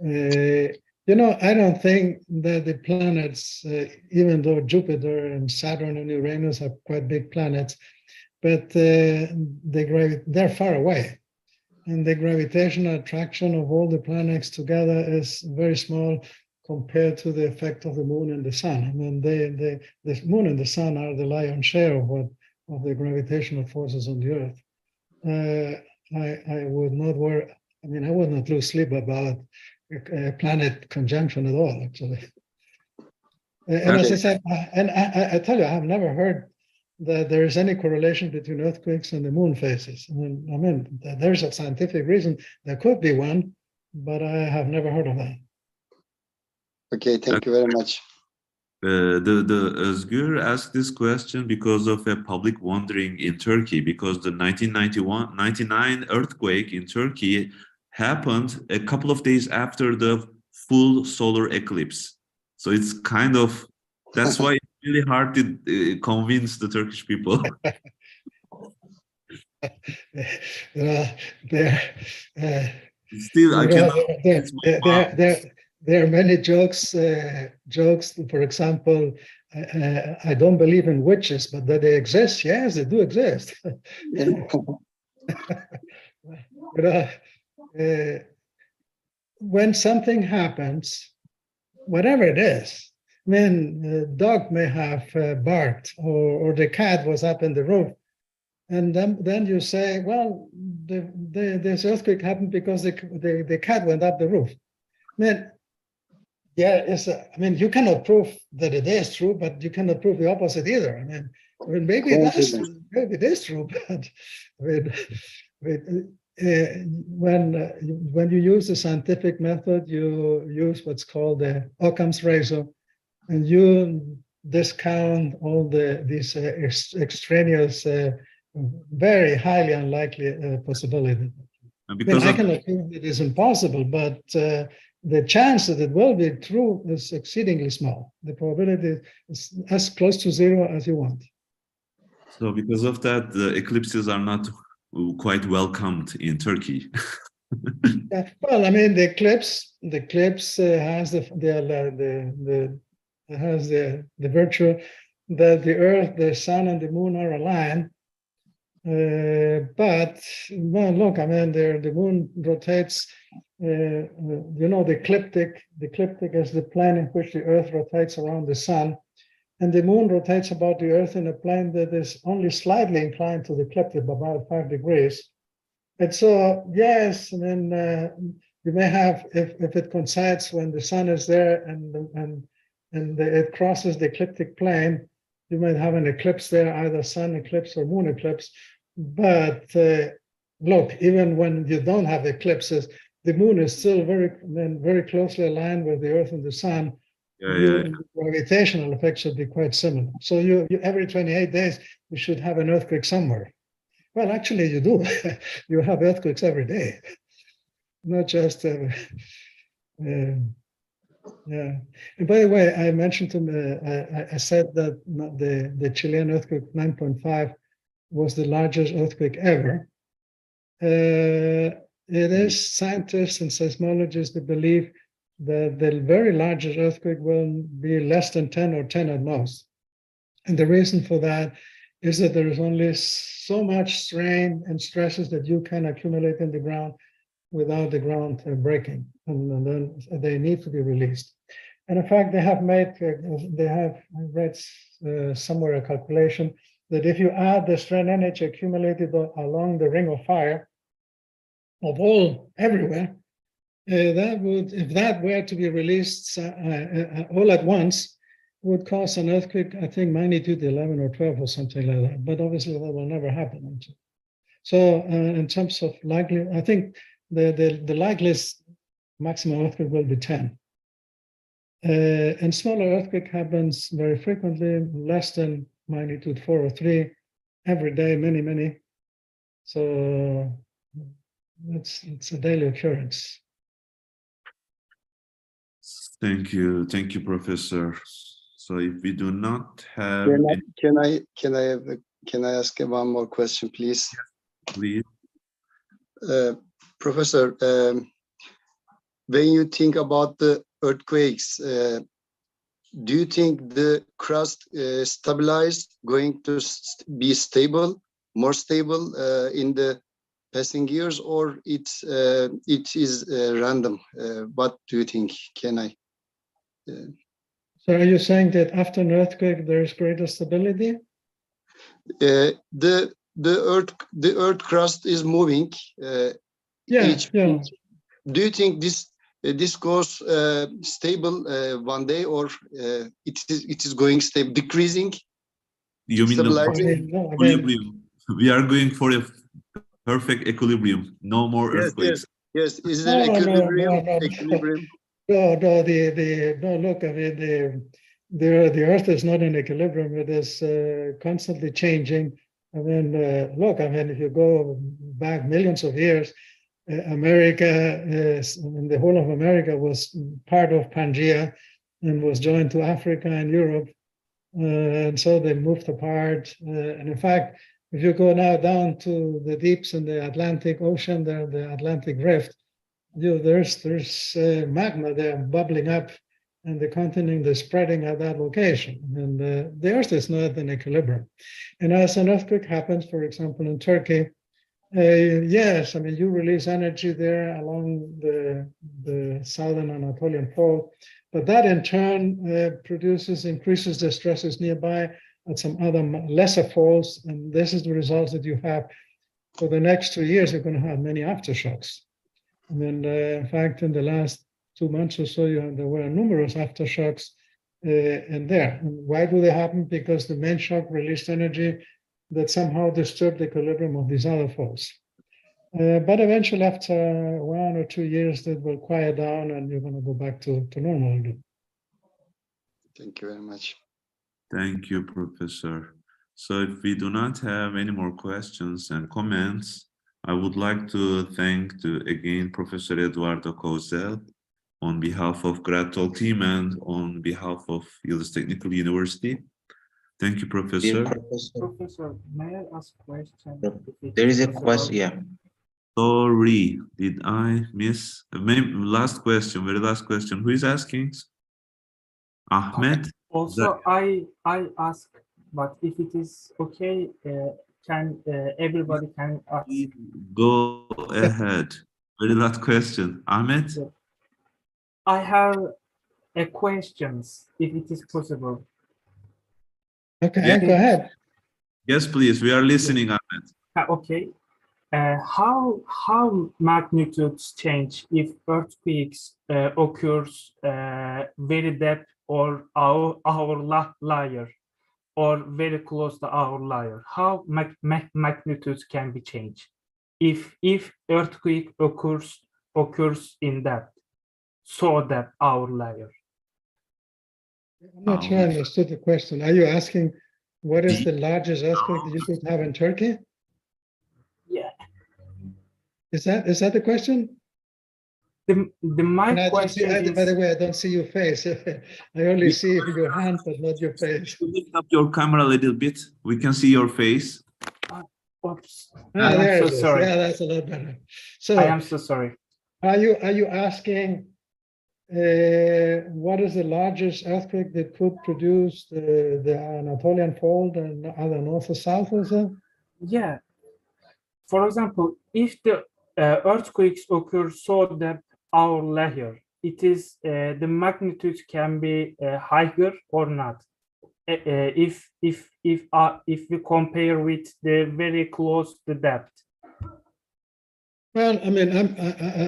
You know, I don't think that the planets, even though Jupiter and Saturn and Uranus are quite big planets, but they're far away. And the gravitational attraction of all the planets together is very small compared to the effect of the moon and the sun. I mean, the moon and the sun are the lion's share of the gravitational forces on the Earth. I would not worry. I mean, I would not lose sleep about a planet conjunction at all, actually. And as I said, and I tell you, I have never heard that there is any correlation between earthquakes and the moon phases. I mean, there's a scientific reason. There could be one, but I have never heard of that. Okay, thank you very much. The Özgür asked this question because of a public wandering in Turkey, because the 1999 earthquake in Turkey happened a couple of days after the full solar eclipse. So it's kind of, that's why it's really hard to convince the Turkish people. Still, I cannot. There are many jokes. For example, I don't believe in witches, but that they exist. Yes, they do exist. When something happens, whatever it is, I mean, the dog may have barked, or the cat was up in the roof, and then you say, well, this earthquake happened because the cat went up the roof. I mean, yeah, I mean, you cannot prove that it is true, but you cannot prove the opposite either. I mean maybe it is true, but when you use the scientific method, you use what's called the Occam's razor, and you discount all these extraneous, very highly unlikely possibilities. I cannot prove it is impossible, but the chance that it will be true is exceedingly small. The probability is as close to zero as you want. So because of that, the eclipses are not quite welcomed in Turkey. Yeah, well, I mean, the eclipse has the virtue that the Earth, the Sun, and the Moon are aligned. But well, look, I mean, the Moon rotates. The ecliptic. The ecliptic is the plane in which the Earth rotates around the Sun, and the Moon rotates about the Earth in a plane that is only slightly inclined to the ecliptic, about 5 degrees. And so, yes, I mean, you may have, if it coincides when the Sun is there and it crosses the ecliptic plane, you might have an eclipse there, either Sun eclipse or Moon eclipse. But look, even when you don't have eclipses, the Moon is still very closely aligned with the Earth and the Sun. The gravitational effect should be quite similar. So you every 28 days, you should have an earthquake somewhere. Well, actually, you do. You have earthquakes every day, not just. Yeah. And by the way, I mentioned I said that the Chilean earthquake 9.5 was the largest earthquake ever. It is scientists and seismologists that believe that the very largest earthquake will be less than 10 or 10 at most. And the reason for that is that there is only so much strain and stresses that you can accumulate in the ground without the ground breaking, and then they need to be released. And in fact, they have read somewhere a calculation that if you add the strain energy accumulated along the ring of fire of everywhere, that would, if that were to be released all at once, would cause an earthquake, I think magnitude 11 or 12 or something like that. But obviously that will never happen. So in terms of likely, I think the likeliest maximum earthquake will be 10. And smaller earthquake happens very frequently, less than magnitude 4 or 3 every day, many. So it's a daily occurrence. Thank you, Professor. So if we do not have, can I ask one more question, please? please. Professor, when you think about the earthquakes, do you think the crust stabilized, going to be stable, more stable in the passing years, or it is random? What do you think? Can I? So are you saying that after an earthquake there is greater stability? The earth crust is moving. Yeah. Do you think this goes stable one day, or it is going stable, decreasing? You mean stabilizing? equilibrium? We are going for a perfect equilibrium. No more earthquakes. Yes. Is there equilibrium? Equilibrium. No. Look, I mean, the Earth is not in equilibrium. It is constantly changing. I mean, look, I mean, if you go back millions of years, the whole of America was part of Pangaea and was joined to Africa and Europe. And so they moved apart. And in fact, if you go now down to the deeps in the Atlantic Ocean, the Atlantic Rift, there's magma there bubbling up, and the continent is spreading at that location. And the Earth is not in equilibrium. And as an earthquake happens, for example, in Turkey, yes, I mean, you release energy there along the southern Anatolian fault, but that in turn increases the stresses nearby at some other lesser faults, and this is the result that you have for the next 2 years. You're going to have many aftershocks. I mean, in fact, in the last 2 months or so, there were numerous aftershocks in there. And why do they happen? Because the main shock released energy that somehow disturbed the equilibrium of these other faults. But eventually, after 1 or 2 years, that will quiet down and you're going to go back to normal again. Thank you very much. Thank you, Professor. So if we do not have any more questions and comments, I would like to thank again Professor Eduardo Kozel on behalf of Grad Talk team and on behalf of Yıldız Technical University. Thank you, Professor. Professor, may I ask a question? There is a question, yeah. Sorry, did I miss? Maybe last question, very last question. Who is asking? Ahmed? Also, I ask, but if it is okay, can everybody can ask? Go ahead. Very last question. Ahmed? I have a questions, if it is possible. Okay, Yeah. go ahead. Yes, please. We are listening, Ahmed. Okay. How magnitudes change if earthquakes occurs very depth or our layer or very close to our layer? How magnitudes can be changed if earthquake occurs in depth, so that our layer? I'm not sure I understood the question. Are you asking what is the largest earthquake that you could have in Turkey? Yeah. Is that the question? My And I don't see, question by the is, way, I don't see your face. I only see your hand, but not your face. Lift up your camera a little bit. We can see your face. oops, Ah, I am there so it is. sorry. Yeah, that's a lot better. I So am so sorry. are you asking what is the largest earthquake that could produce the Anatolian Fault and other north or south or so? Yeah. For example, if the earthquakes occur so that our layer, it is the magnitude can be higher or not. If we compare with the very close the depth. Well, I mean,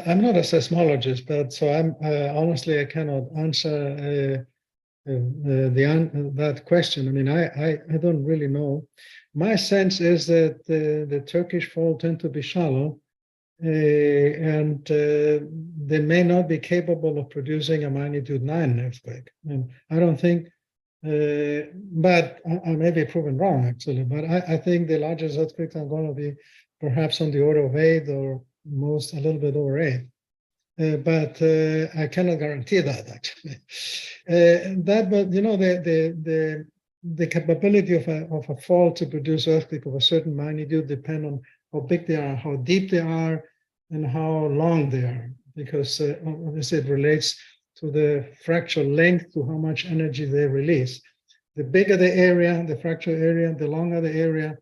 I'm not a seismologist, but so I'm honestly I cannot answer that question. I mean, I don't really know. My sense is that the Turkish fault tend to be shallow, and they may not be capable of producing a magnitude 9 earthquake. And I don't think, but I may be proven wrong actually. But I think the largest earthquakes are going to be perhaps on the order of 8 or most a little bit over 8. But I cannot guarantee that actually. But you know, the capability of a fault to produce earthquake of a certain magnitude depend on how big they are, how deep they are, and how long they are. Because obviously it relates to the fracture length, to how much energy they release. The bigger the area, the fracture area, the longer the area,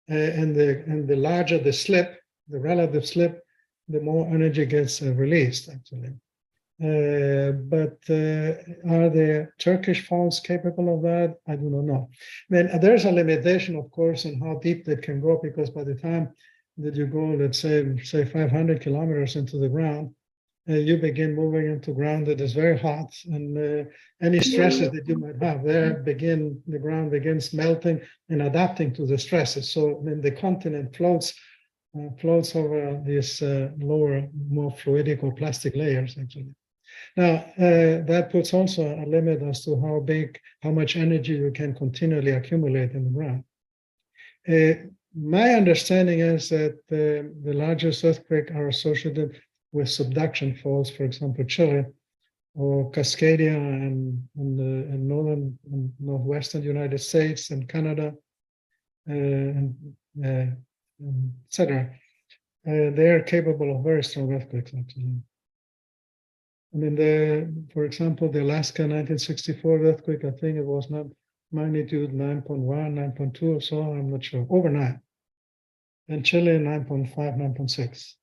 and the larger the slip, the relative slip, the more energy gets released, actually. But are the Turkish faults capable of that? I do not know. I mean, there's a limitation, of course, on how deep they can go, because by the time that you go, let's say 500 kilometers into the ground, you begin moving into ground that is very hot, and any stresses that you might have there the ground begins melting and adapting to the stresses. So then the continent floats over these lower, more fluidic or plastic layers, actually. Now, that puts also a limit as to how much energy you can continually accumulate in the ground. My understanding is that the largest earthquakes are associated with subduction faults, for example, Chile, or Cascadia in northern and northwestern United States and Canada, etc. They are capable of very strong earthquakes, actually. I mean, for example, the Alaska 1964 earthquake, I think it was not magnitude 9.1, 9.2 or so, I'm not sure, over 9. And Chile 9.5, 9.6.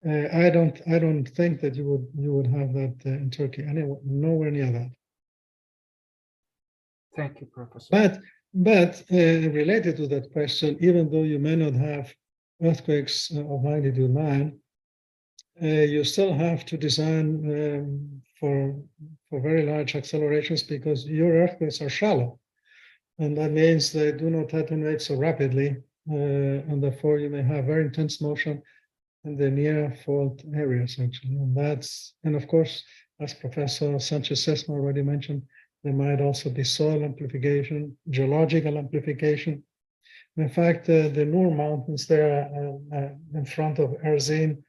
I don't think that you would have that in Turkey, nowhere near that. Thank you, Professor. But related to that question, even though you may not have earthquakes of magnitude 9, you still have to design for very large accelerations, because your earthquakes are shallow, and that means they do not attenuate so rapidly, and therefore you may have very intense motion in the near fault areas, actually. And of course, as Professor Sanchez-Sesma already mentioned, there might also be soil amplification, geological amplification. In fact, the Nur Mountains there in front of Erzin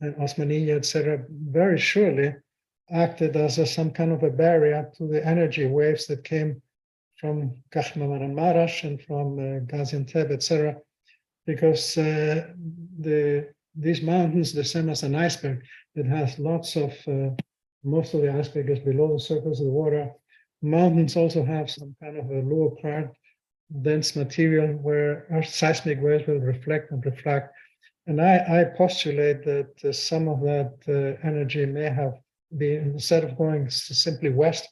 and Osmaniye, etc., very surely acted as some kind of a barrier to the energy waves that came from Kahraman and Marash and from Gaziantep, etc., because these mountains, the same as an iceberg, it has lots of, most of the iceberg is below the surface of the water. Mountains also have some kind of a lower part, dense material where our seismic waves will reflect and refract. And I postulate that some of that energy may have been, instead of going simply west,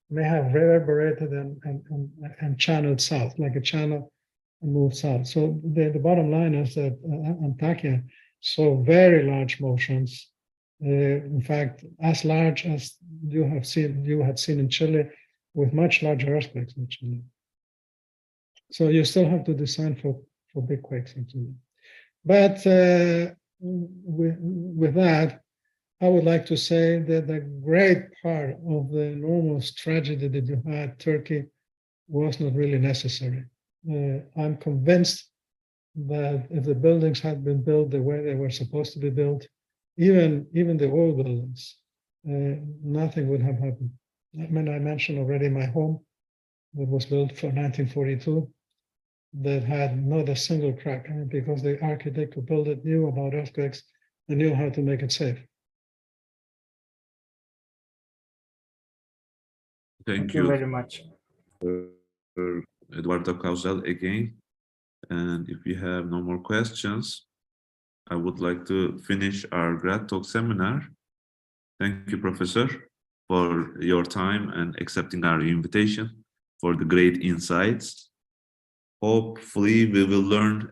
may have reverberated and channeled south, like a channel and moved south. So the bottom line is that Antakya saw very large motions. In fact, as large as you had seen in Chile, with much larger earthquakes in Chile. So you still have to design for big quakes in Chile. But with that, I would like to say that a great part of the enormous tragedy that you had, Turkey, was not really necessary. I'm convinced that if the buildings had been built the way they were supposed to be built, even the old buildings, nothing would have happened. I mean, I mentioned already my home that was built for 1942 that had not a single crack, because the architect who built it knew about earthquakes and knew how to make it safe. Thank you you, very much. Eduardo Causel again. And if you have no more questions, I would like to finish our Grad Talk seminar. Thank you, Professor, for your time and accepting our invitation, for the great insights. Hopefully, we will learn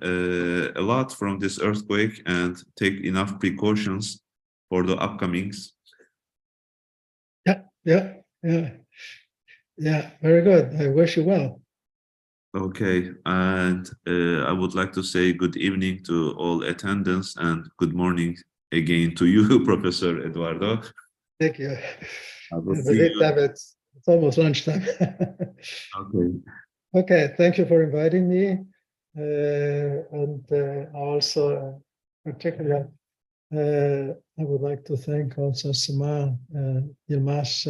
a lot from this earthquake and take enough precautions for the upcomings. Yeah, very good. I wish you well. Okay, and I would like to say good evening to all attendants and good morning again to you, Professor Eduardo. Thank you. I will I see believe you. that it's almost lunchtime. Okay. Okay, thank you for inviting me. And also, particularly, I would like to thank also Sema Yilmaz.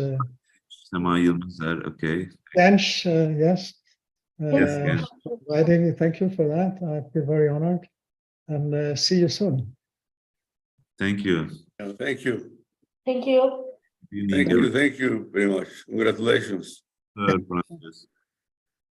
Sema Yılmazlar, okay. Genç, yes. Yes, Genç. Inviting me. Thank you for that. I feel very honored. And see you soon. Thank you. Thank you. Thank you. Thank Thank you very much. Congratulations. you.